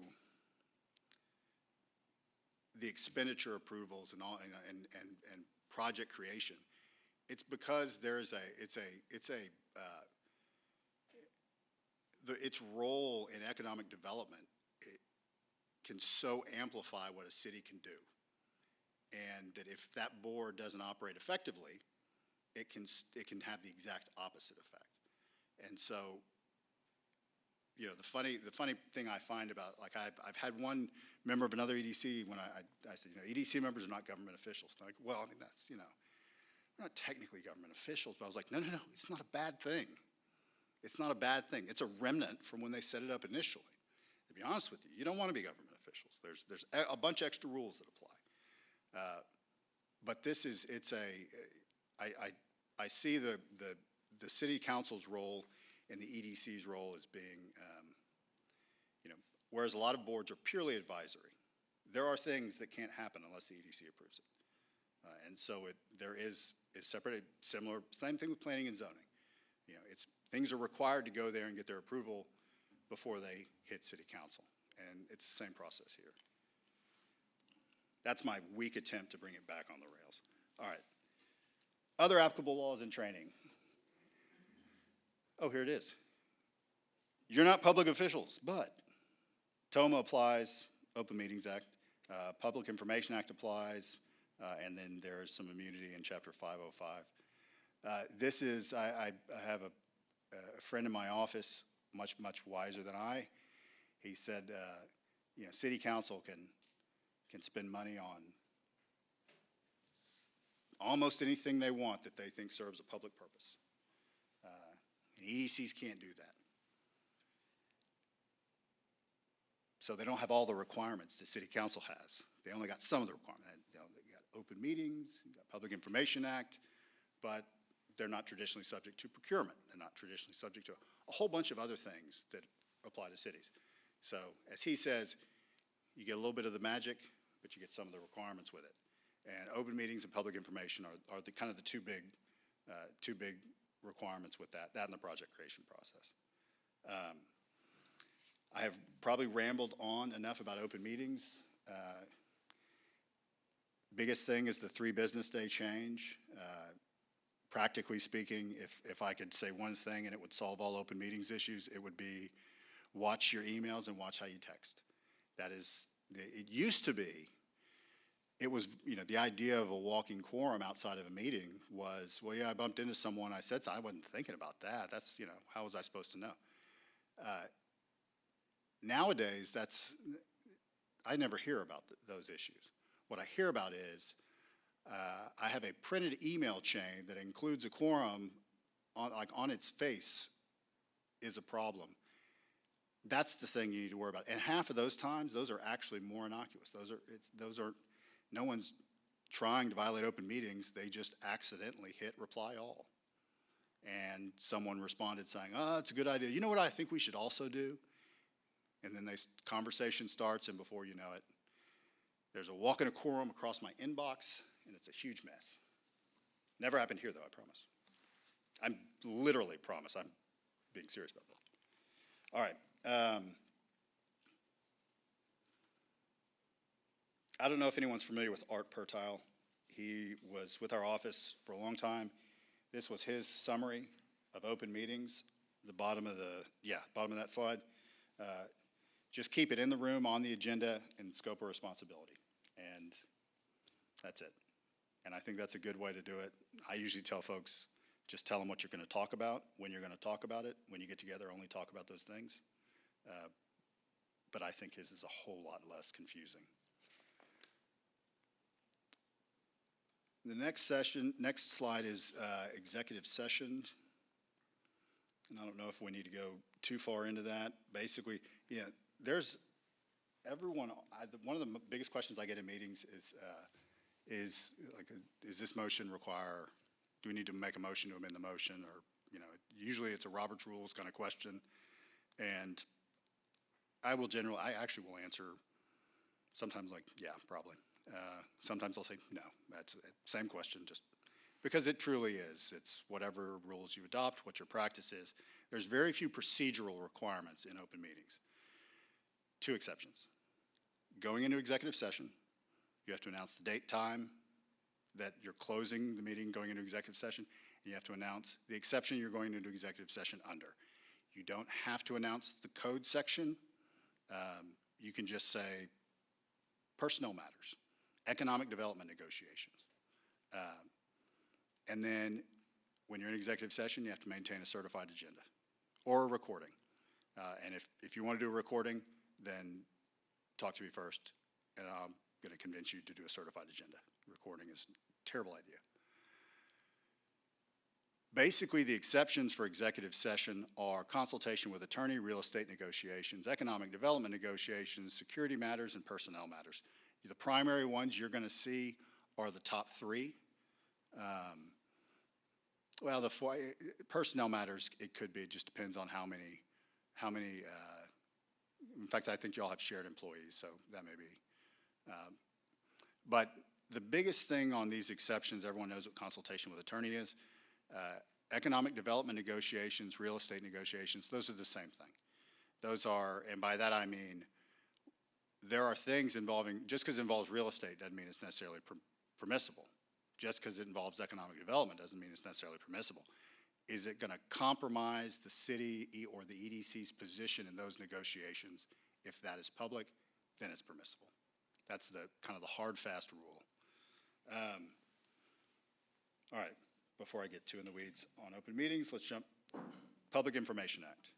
the expenditure approvals and all and project creation. It's because its role in economic development can so amplify what a city can do. And that if that board doesn't operate effectively, it can have the exact opposite effect. And so, the funny thing I find about, like, I've had one member of another EDC when I said, EDC members are not government officials. They're like, well, I mean, that's, we're not technically government officials, but I was like, no, it's not a bad thing. It's not a bad thing. It's a remnant from when they set it up initially. To be honest with you, you don't want to be government officials. There's a bunch of extra rules that apply. But this is, I see the city council's role and the EDC's role as being, whereas a lot of boards are purely advisory, there are things that can't happen unless the EDC approves it. And so there is separated, similar, same thing with planning and zoning. Things are required to go there and get their approval before they hit city council. And it's the same process here. That's my weak attempt to bring it back on the rails. All right. Other applicable laws and training. Oh, here it is. You're not public officials, but TOMA applies, Open Meetings Act, Public Information Act applies, and then there's some immunity in Chapter 505. This is, I have a friend in my office, much wiser than I. He said, city council can spend money on almost anything they want that they think serves a public purpose. And EDCs can't do that. So they don't have all the requirements that city council has. They only got some of the requirements. They got open meetings, you got Public Information Act, but they're not traditionally subject to procurement. They're not traditionally subject to a whole bunch of other things that apply to cities. So as he says, you get a little bit of the magic, but you get some of the requirements with it. And open meetings and public information are the kind of the two big requirements with that and the project creation process. I have probably rambled on enough about open meetings. Biggest thing is the 3 business day change. Practically speaking, if I could say one thing and it would solve all open meetings issues, it would be watch your emails and watch how you text. That is, it used to be, it was, the idea of a walking quorum outside of a meeting was, well, yeah, I bumped into someone, I said so, I wasn't thinking about that. That's, how was I supposed to know? Nowadays, I never hear about those issues. What I hear about is, I have a printed email chain that includes a quorum on its face is a problem. That's the thing you need to worry about. And half of those times, those are actually more innocuous. No one's trying to violate open meetings. They just accidentally hit reply all. And someone responded saying, oh, it's a good idea. You know what I think we should also do? And then conversation starts, and before you know it, there's a walk in a quorum across my inbox, and it's a huge mess. Never happened here, though, I promise. I'm literally promise. I'm being serious about that. All right. I don't know if anyone's familiar with Art Pertile. He was with our office for a long time. This was his summary of open meetings, the bottom of that slide. Just keep it in the room, on the agenda, and scope of responsibility. And that's it. And I think that's a good way to do it. I usually tell folks, just tell them what you're going to talk about, when you're going to talk about it. When you get together, only talk about those things. But I think his is a whole lot less confusing. The next slide is executive session. And I don't know if we need to go too far into that. Basically, there's everyone, one of the biggest questions I get in meetings is like, is this motion require, do we need to make a motion to amend the motion? Or, usually it's a Robert's Rules kind of question. And I actually will answer sometimes like, yeah, probably. Sometimes I'll say, no, that's the same question, just because it truly is. It's whatever rules you adopt, what your practice is. There's very few procedural requirements in open meetings. 2 exceptions. Going into executive session, you have to announce the date, time that you're closing the meeting, going into executive session, and you have to announce the exception you're going into executive session under. You don't have to announce the code section. You can just say personnel matters, economic development negotiations. And then when you're in executive session, you have to maintain a certified agenda or a recording. And if you want to do a recording, then talk to me first, and I'm going to convince you to do a certified agenda. Recording is a terrible idea. Basically, the exceptions for executive session are consultation with attorney, real estate negotiations, economic development negotiations, security matters, and personnel matters. The primary ones you're going to see are the top 3. Well, the personnel matters, it could be, it just depends on how many, in fact, I think you all have shared employees, so that may be. But the biggest thing on these exceptions, everyone knows what consultation with attorney is. Economic development negotiations, real estate negotiations, those are the same thing. Those are, and by that I mean, there are things involving, just because it involves real estate doesn't mean it's necessarily permissible. Just because it involves economic development doesn't mean it's necessarily permissible. Is it going to compromise the city or the EDC's position in those negotiations? If that is public, then it's permissible. That's the kind of the hard, fast rule. All right, before I get too in the weeds on open meetings, let's jump. Public Information Act.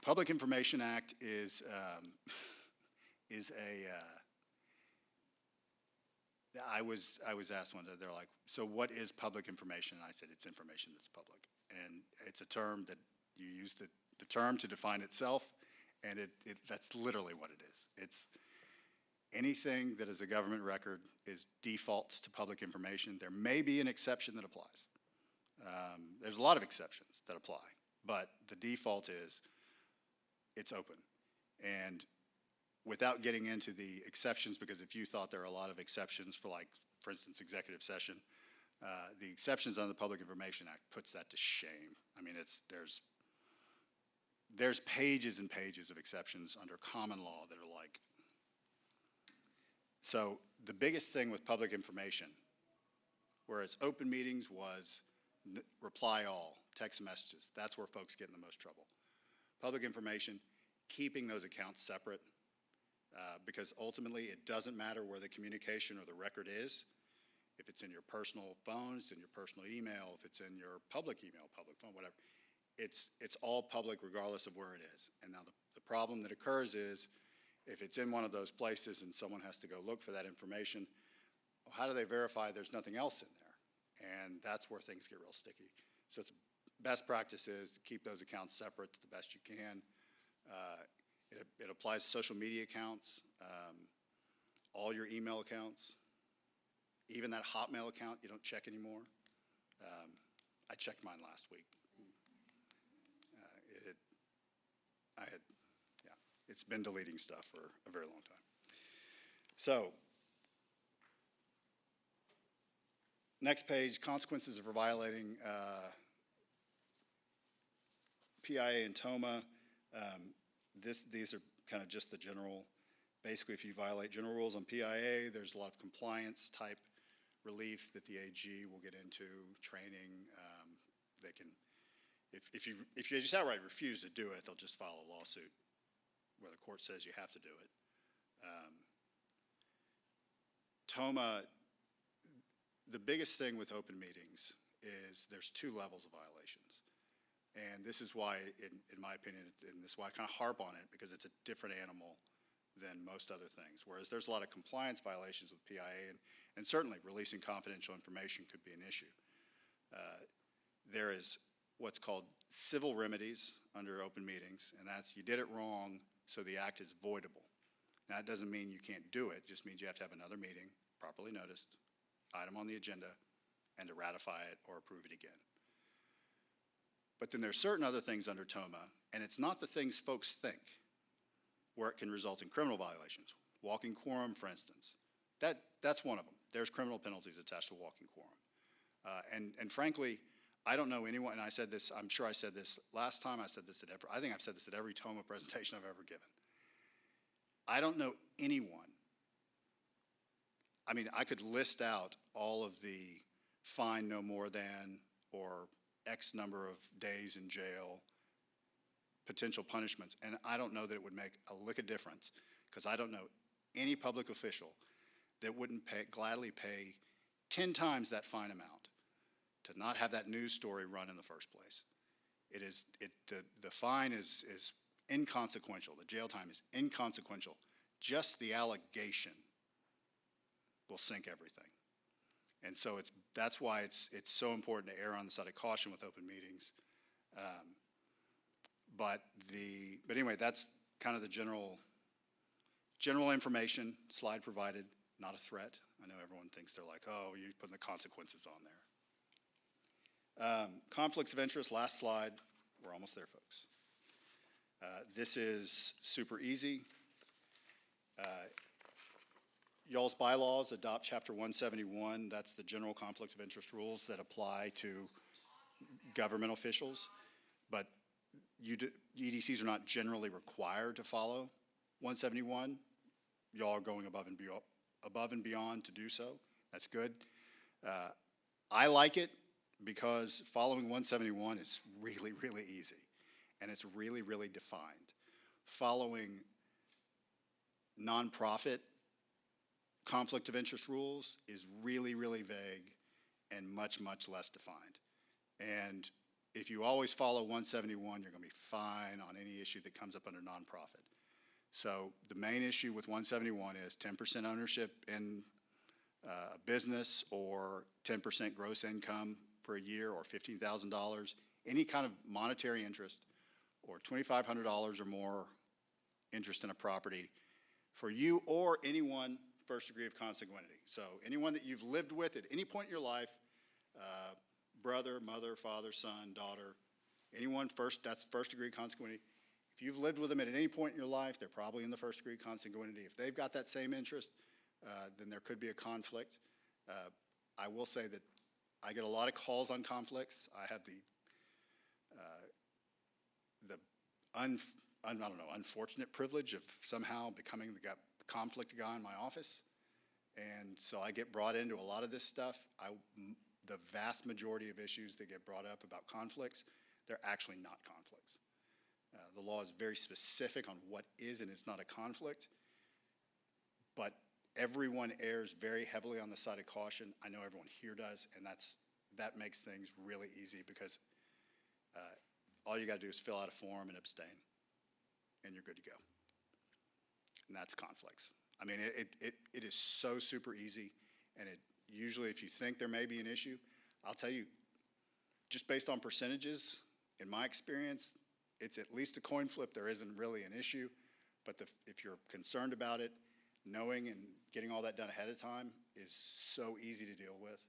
Public Information Act is I was asked one day, they're like, so what is public information? And I said, it's information that's public. And it's a term that you use the term to define itself, and that's literally what it is. It's anything that is a government record is defaults to public information. There may be an exception that applies. There's a lot of exceptions that apply, but the default is it's open. And without getting into the exceptions, because if you thought there are a lot of exceptions for, like, for instance, executive session, the exceptions on the Public Information Act puts that to shame. I mean, there's pages and pages of exceptions under common law that are like. So the biggest thing with public information, whereas open meetings was reply all, text messages, that's where folks get in the most trouble. Public information, keeping those accounts separate, because ultimately it doesn't matter where the communication or the record is. If it's in your personal phone, it's in your personal email, if it's in your public email, public phone, whatever, it's all public regardless of where it is. And now the problem that occurs is if it's in one of those places and someone has to go look for that information, well, how do they verify there's nothing else in there? And that's where things get real sticky. So it's best practice is to keep those accounts separate the best you can. It applies to social media accounts, all your email accounts, even that Hotmail account you don't check anymore. I checked mine last week. It's been deleting stuff for a very long time. So, next page, consequences for violating PIA and TOMA. These are kind of just the general, basically if you violate general rules on PIA, there's a lot of compliance type relief that the AG will get into, training. They can, if you just outright refuse to do it, they'll just file a lawsuit where the court says you have to do it. TOMA, the biggest thing with open meetings is there's 2 levels of violations. And this is why, in my opinion, and this is why I kind of harp on it, because it's a different animal than most other things. Whereas there's a lot of compliance violations with PIA, and certainly releasing confidential information could be an issue. There is what's called civil remedies under open meetings, and that's you did it wrong, so the act is voidable. Now, that doesn't mean you can't do it, just means you have to have another meeting, properly noticed, item on the agenda, and to ratify it or approve it again. But then there's certain other things under TOMA, and it's not the things folks think, where it can result in criminal violations. Walking quorum, for instance. That's one of them. There's criminal penalties attached to walking quorum. And frankly, I don't know anyone, and I said this, I'm sure I said this last time, I said this at every, I think I've said this at every TOMA presentation I've ever given. I don't know anyone, I mean, I could list out all of the fine no more than, or X number of days in jail, potential punishments, and I don't know that it would make a lick of difference, because I don't know any public official that wouldn't gladly pay 10 times that fine amount to not have that news story run in the first place. The fine is inconsequential. The jail time is inconsequential. Just the allegation will sink everything. And so that's why it's so important to err on the side of caution with open meetings. But anyway, that's kind of the general information, slide provided, not a threat. I know everyone thinks they're like, oh, you're putting the consequences on there. Conflicts of interest, last slide. We're almost there, folks. This is super easy. Y'all's bylaws adopt Chapter 171. That's the general conflict of interest rules that apply to government officials. But EDCs are not generally required to follow 171. Y'all are going above and beyond to do so. That's good. I like it because following 171 is really, really easy, and it's really, really defined. Following nonprofit conflict of interest rules is really, really vague and much, much less defined. And if you always follow 171, you're going to be fine on any issue that comes up under nonprofit. So the main issue with 171 is 10% ownership in a business, or 10% gross income for a year, or $15,000, any kind of monetary interest, or $2,500 or more interest in a property for you or anyone first degree of consanguinity. So anyone that you've lived with at any point in your life, brother, mother, father, son, daughter, anyone that's first degree consanguinity. If you've lived with them at any point in your life, they're probably in the first degree consanguinity. If they've got that same interest, then there could be a conflict. I will say that I get a lot of calls on conflicts. I have the unfortunate privilege of somehow becoming the conflict guy in my office. And so I get brought into a lot of this stuff. The vast majority of issues that get brought up about conflicts, they're actually not conflicts. The law is very specific on what is and is not a conflict, but everyone errs very heavily on the side of caution. I know everyone here does, and that makes things really easy, because all you got to do is fill out a form and abstain, and you're good to go. And that's conflicts. I mean, it is so super easy, and usually if you think there may be an issue, I'll tell you, just based on percentages, in my experience, it's at least a coin flip. There isn't really an issue, but if you're concerned about it, knowing and getting all that done ahead of time is so easy to deal with,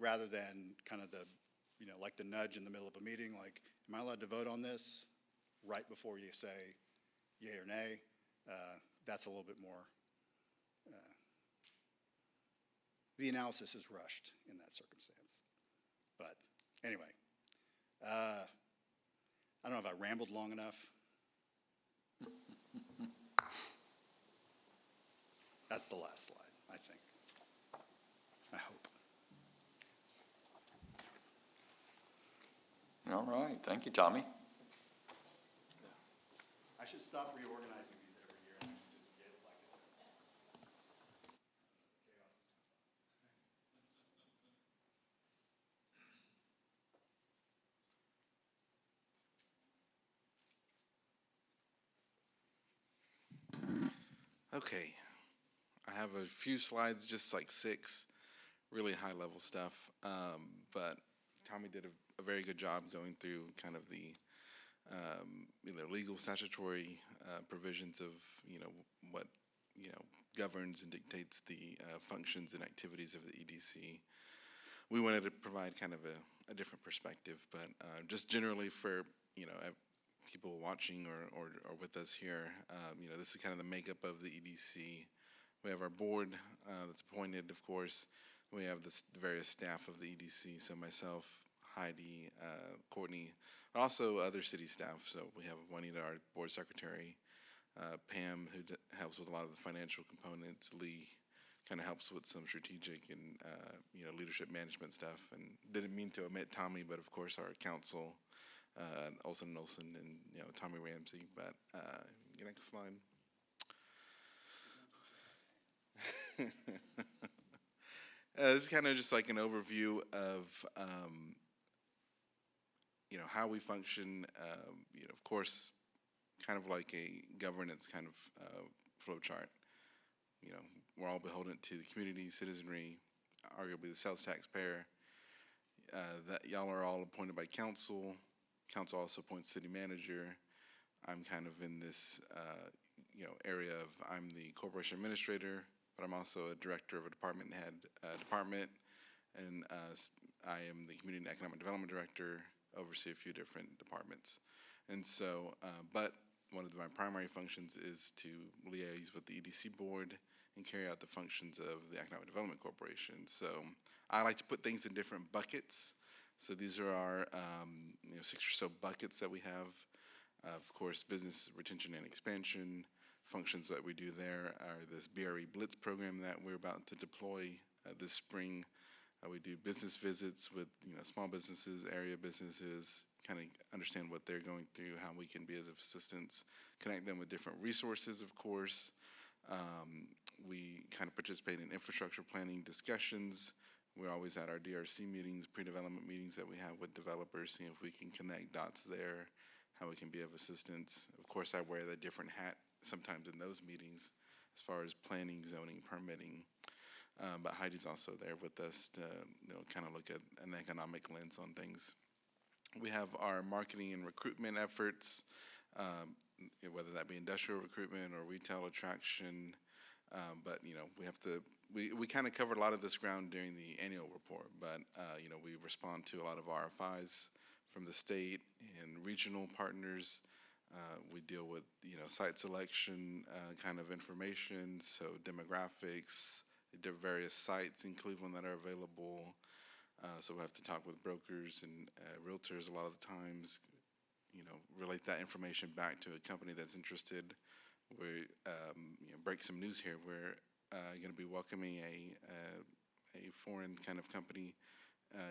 rather than kind of like the nudge in the middle of a meeting, like, am I allowed to vote on this, right before you say yay or nay? That's a little bit more, the analysis is rushed in that circumstance. But anyway, I don't know if I rambled long enough. That's the last slide, I think. I hope. All right, thank you, Tommy. I should stop reorganizing these every year, and I should just get like Okay, I have a few slides, just like 6 really high level stuff, but Tommy did a very good job going through kind of the legal statutory provisions of what governs and dictates the functions and activities of the EDC. We wanted to provide kind of a different perspective, but just generally for people watching or with us here, this is kind of the makeup of the EDC. We have our board that's appointed, of course. We have the various staff of the EDC, so myself, Heidi, Courtney, also other city staff. So we have Juanita, our board secretary, Pam, who helps with a lot of the financial components, Lee kind of helps with some strategic and leadership management stuff. And didn't mean to omit Tommy, but of course our council, Olson & Olson, and Tommy Ramsey. But next slide. This is kind of just like an overview of how we function. Of course, kind of like a governance kind of flow chart. We're all beholden to the community, citizenry, arguably the sales taxpayer. That y'all are all appointed by council. Council also appoints city manager. I'm kind of in this area of I'm the corporation administrator, but I'm also a director of a department head department, and I am the community and economic development director, oversee a few different departments. And so, but one of my primary functions is to liaise with the EDC board and carry out the functions of the Economic Development Corporation. So I like to put things in different buckets. So these are our 6 or so buckets that we have. Of course, business retention and expansion. Functions that we do there are this BRE Blitz program that we're about to deploy this spring. We do business visits with small businesses, area businesses, kind of understand what they're going through, how we can be of assistance, connect them with different resources, of course. We kind of participate in infrastructure planning discussions. We're always at our DRC meetings, pre-development meetings that we have with developers, seeing if we can connect dots there, how we can be of assistance. Of course, I wear the different hat sometimes in those meetings as far as planning, zoning, permitting. But Heidi's also there with us to kind of look at an economic lens on things. We have our marketing and recruitment efforts, whether that be industrial recruitment or retail attraction. But we kind of covered a lot of this ground during the annual report. But we respond to a lot of RFIs from the state and regional partners. We deal with site selection kind of information, so demographics, the various sites in Cleveland that are available. So we have to talk with brokers and realtors a lot of the times, relate that information back to a company that's interested. We break some news here. We're going to be welcoming a foreign kind of company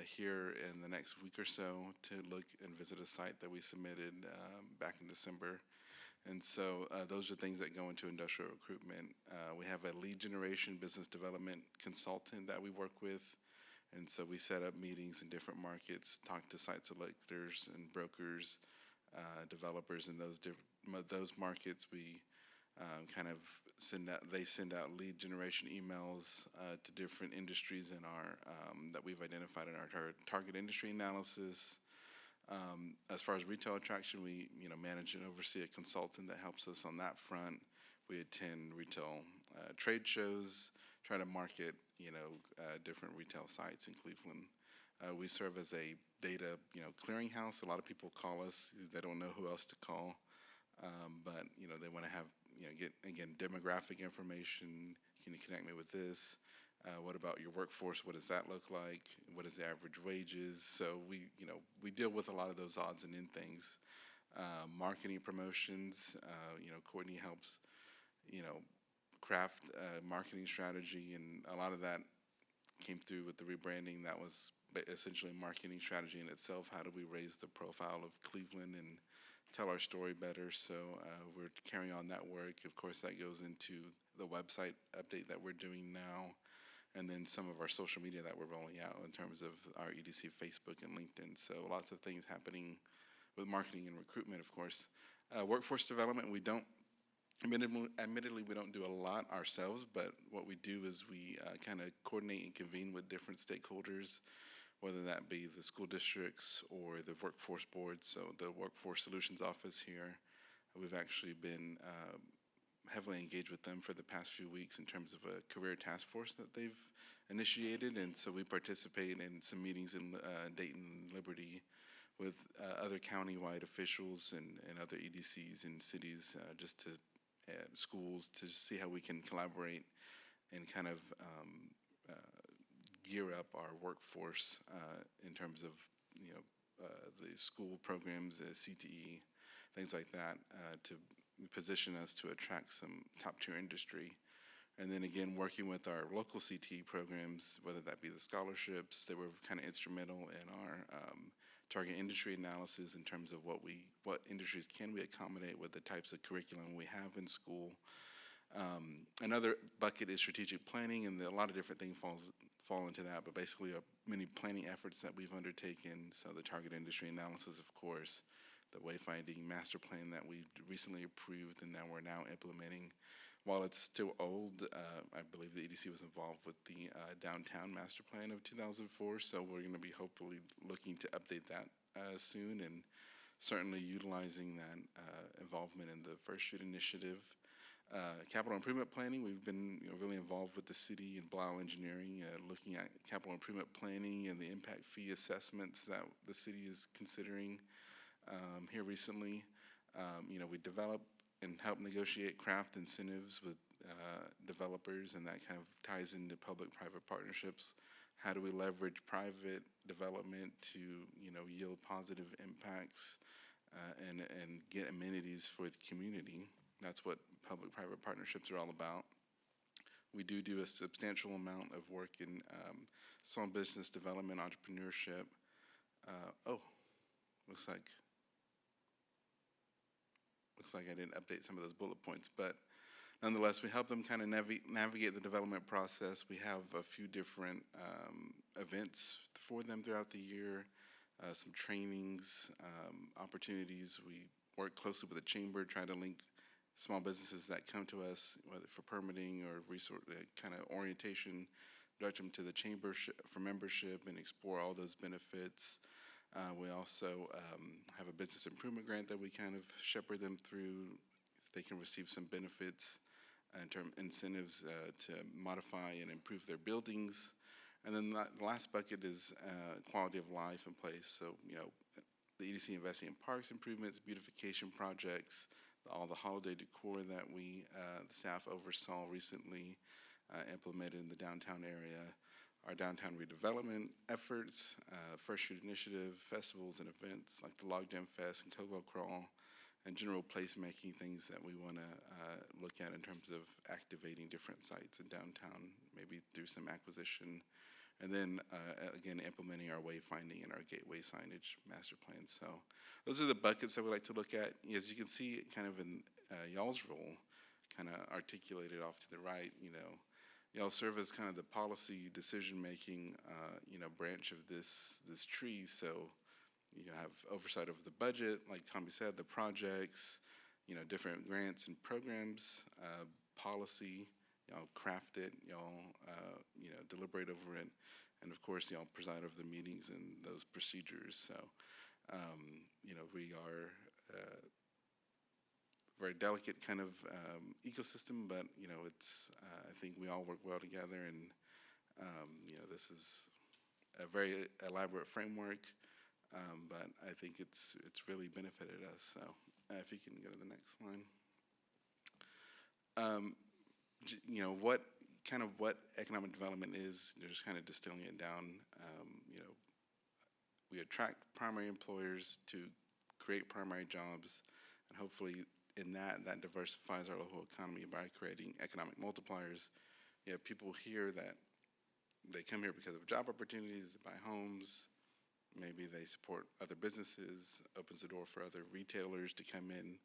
here in the next week or so to look and visit a site that we submitted back in December. And so those are things that go into industrial recruitment. We have a lead generation business development consultant that we work with. And so we set up meetings in different markets, talk to site selectors and brokers, developers in those markets. We kind of send out lead generation emails to different industries in our that we've identified in our target industry analysis. As far as retail attraction, we manage and oversee a consultant that helps us on that front. We attend retail trade shows, try to market different retail sites in Cleveland. We serve as a data clearinghouse. A lot of people call us; they don't know who else to call, but they want to have get again demographic information. Can you connect me with this? What about your workforce? What does that look like? What is the average wages? So we deal with a lot of those odds and end things. Marketing promotions. Courtney helps craft marketing strategy, and a lot of that came through with the rebranding. That was essentially marketing strategy in itself. How do we raise the profile of Cleveland and tell our story better? So we're carrying on that work. Of course, that goes into the website update that we're doing now, and then some of our social media that we're rolling out in terms of our EDC Facebook and LinkedIn. So lots of things happening with marketing and recruitment, of course. Workforce development, we don't, admittedly, we don't do a lot ourselves, but what we do is we kind of coordinate and convene with different stakeholders. whether that be the school districts or the workforce boards. So the Workforce Solutions Office here, we've actually been heavily engaged with them for the past few weeks in terms of a career task force that they've initiated. And so we participate in some meetings in Dayton, Liberty, with other county-wide officials and other EDCs in cities, just to schools, to see how we can collaborate and kind of gear up our workforce in terms of, the school programs, CTE, things like that, to position us to attract some top-tier industry. And then again, working with our local CTE programs, whether that be the scholarships, they were kind of instrumental in our target industry analysis in terms of what industries can we accommodate with the types of curriculum we have in school. Another bucket is strategic planning, and a lot of different things fall into that, but basically many planning efforts that we've undertaken. So the target industry analysis, of course, the wayfinding master plan that we recently approved and that we're now implementing. While it's still old, I believe the EDC was involved with the downtown master plan of 2004, so we're going to be hopefully looking to update that soon, and certainly utilizing that involvement in the First Street Initiative. Capital improvement planning, we've been really involved with the city and Blau Engineering, looking at capital improvement planning and the impact fee assessments that the city is considering here recently. We develop and help negotiate craft incentives with developers, and that kind of ties into public-private partnerships. How do we leverage private development to, yield positive impacts and get amenities for the community? That's what public-private partnerships are all about. We do a substantial amount of work in small business development, entrepreneurship. Looks like I didn't update some of those bullet points, but nonetheless, we help them kind of navigate the development process. We have a few different events for them throughout the year, some trainings, opportunities. We work closely with the chamber, try to link small businesses that come to us, whether for permitting or resource kind of orientation, direct them to the chamber for membership and explore all those benefits. We also have a business improvement grant that we kind of shepherd them through. They can receive some benefits in terms incentives to modify and improve their buildings. And then the last bucket is quality of life in place. So, the EDC investing in parks improvements, beautification projects, all the holiday decor that the staff oversaw recently, implemented in the downtown area, our downtown redevelopment efforts, First Street Initiative, festivals and events like the Log Jam Fest and Cocoa Crawl, and general placemaking things that we want to look at in terms of activating different sites in downtown, maybe through some acquisition. And then, again, implementing our wayfinding and our gateway signage master plan. So those are the buckets that we like to look at. As you can see, kind of in y'all's role, kind of articulated off to the right, y'all serve as kind of the policy decision-making, branch of this tree. So you have oversight over the budget, like Tommy said, the projects, different grants and programs, policy. Y'all craft it, y'all, deliberate over it, and of course, y'all preside over the meetings and those procedures. So, we are a very delicate kind of ecosystem, but, it's, I think we all work well together, and, this is a very elaborate framework, but I think it's really benefited us. So, if you can go to the next line. What economic development is, just kind of distilling it down. We attract primary employers to create primary jobs, and hopefully in that diversifies our local economy by creating economic multipliers. You have people here that they come here because of job opportunities, they buy homes, maybe they support other businesses, opens the door for other retailers to come in,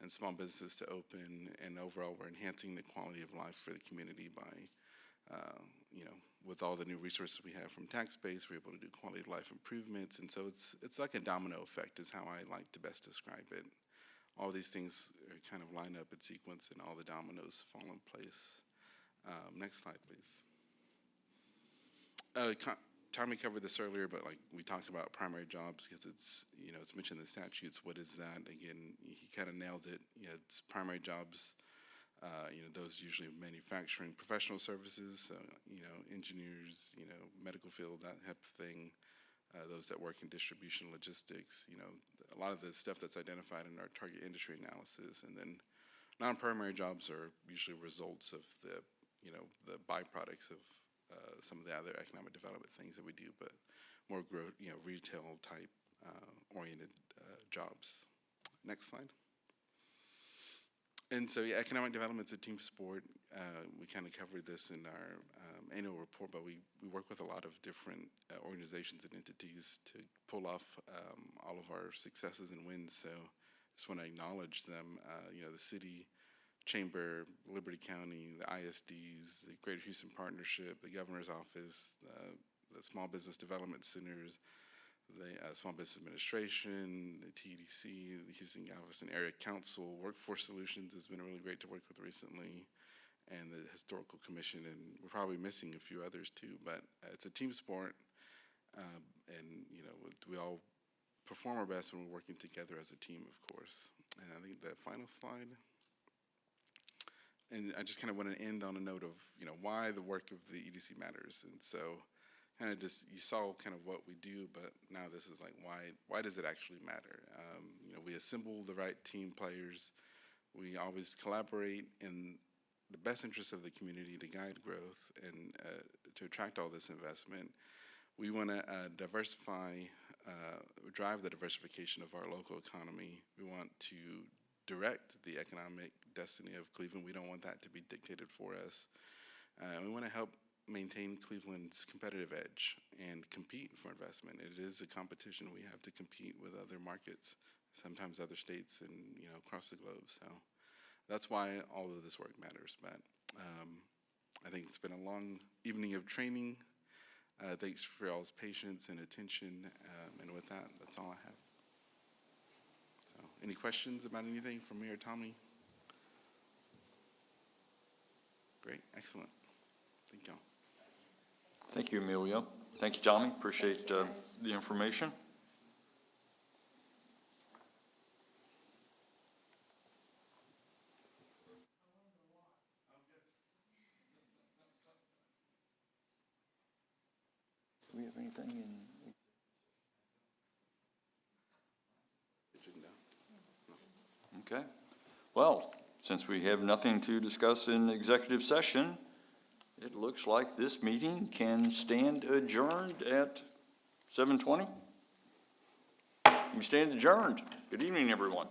and small businesses to open, and overall we're enhancing the quality of life for the community by, with all the new resources we have from tax base, we're able to do quality of life improvements, and so it's like a domino effect is how I like to best describe it. All these things kind of line up in sequence, and all the dominoes fall in place. Next slide, please. Tommy covered this earlier, but like we talked about primary jobs because it's, it's mentioned in the statutes. What is that? Again, he kind of nailed it. It's primary jobs. Those usually manufacturing, professional services, so, engineers, medical field, that type of thing. Those that work in distribution, logistics, a lot of the stuff that's identified in our target industry analysis. And then non-primary jobs are usually results of the byproducts of some of the other economic development things that we do, but more retail type oriented jobs. Next slide. And so, economic development's a team sport. We kind of covered this in our annual report, but we work with a lot of different organizations and entities to pull off all of our successes and wins. So just want to acknowledge them. The city, Chamber, Liberty County, the ISDs, the Greater Houston Partnership, the Governor's Office, the Small Business Development Centers, the Small Business Administration, the TEDC, the Houston Galveston Area Council, Workforce Solutions has been really great to work with recently, and the Historical Commission, and we're probably missing a few others too, but it's a team sport, and we all perform our best when we're working together as a team, of course. And I think the final slide, and I just kind of want to end on a note of why the work of the EDC matters. And so kind of just, you saw kind of what we do, but now this is like, why does it actually matter? We assemble the right team players. We always collaborate in the best interest of the community to guide growth and to attract all this investment. We want to drive the diversification of our local economy. We want to direct the economic destiny of Cleveland. We don't want that to be dictated for us. We want to help maintain Cleveland's competitive edge and compete for investment. It is a competition. We have to compete with other markets, sometimes other states, and across the globe. So that's why all of this work matters. But I think it's been a long evening of training. Thanks for y'all's patience and attention. And with that, that's all I have. So, any questions about anything from me or Tommy? Great, excellent. Thank y'all. Thank you, Emilio. Thank you, Tommy. Appreciate the information. Do we have anything in? Okay. Well, since we have nothing to discuss in executive session, it looks like this meeting can stand adjourned at 7:20. We stand adjourned. Good evening, everyone.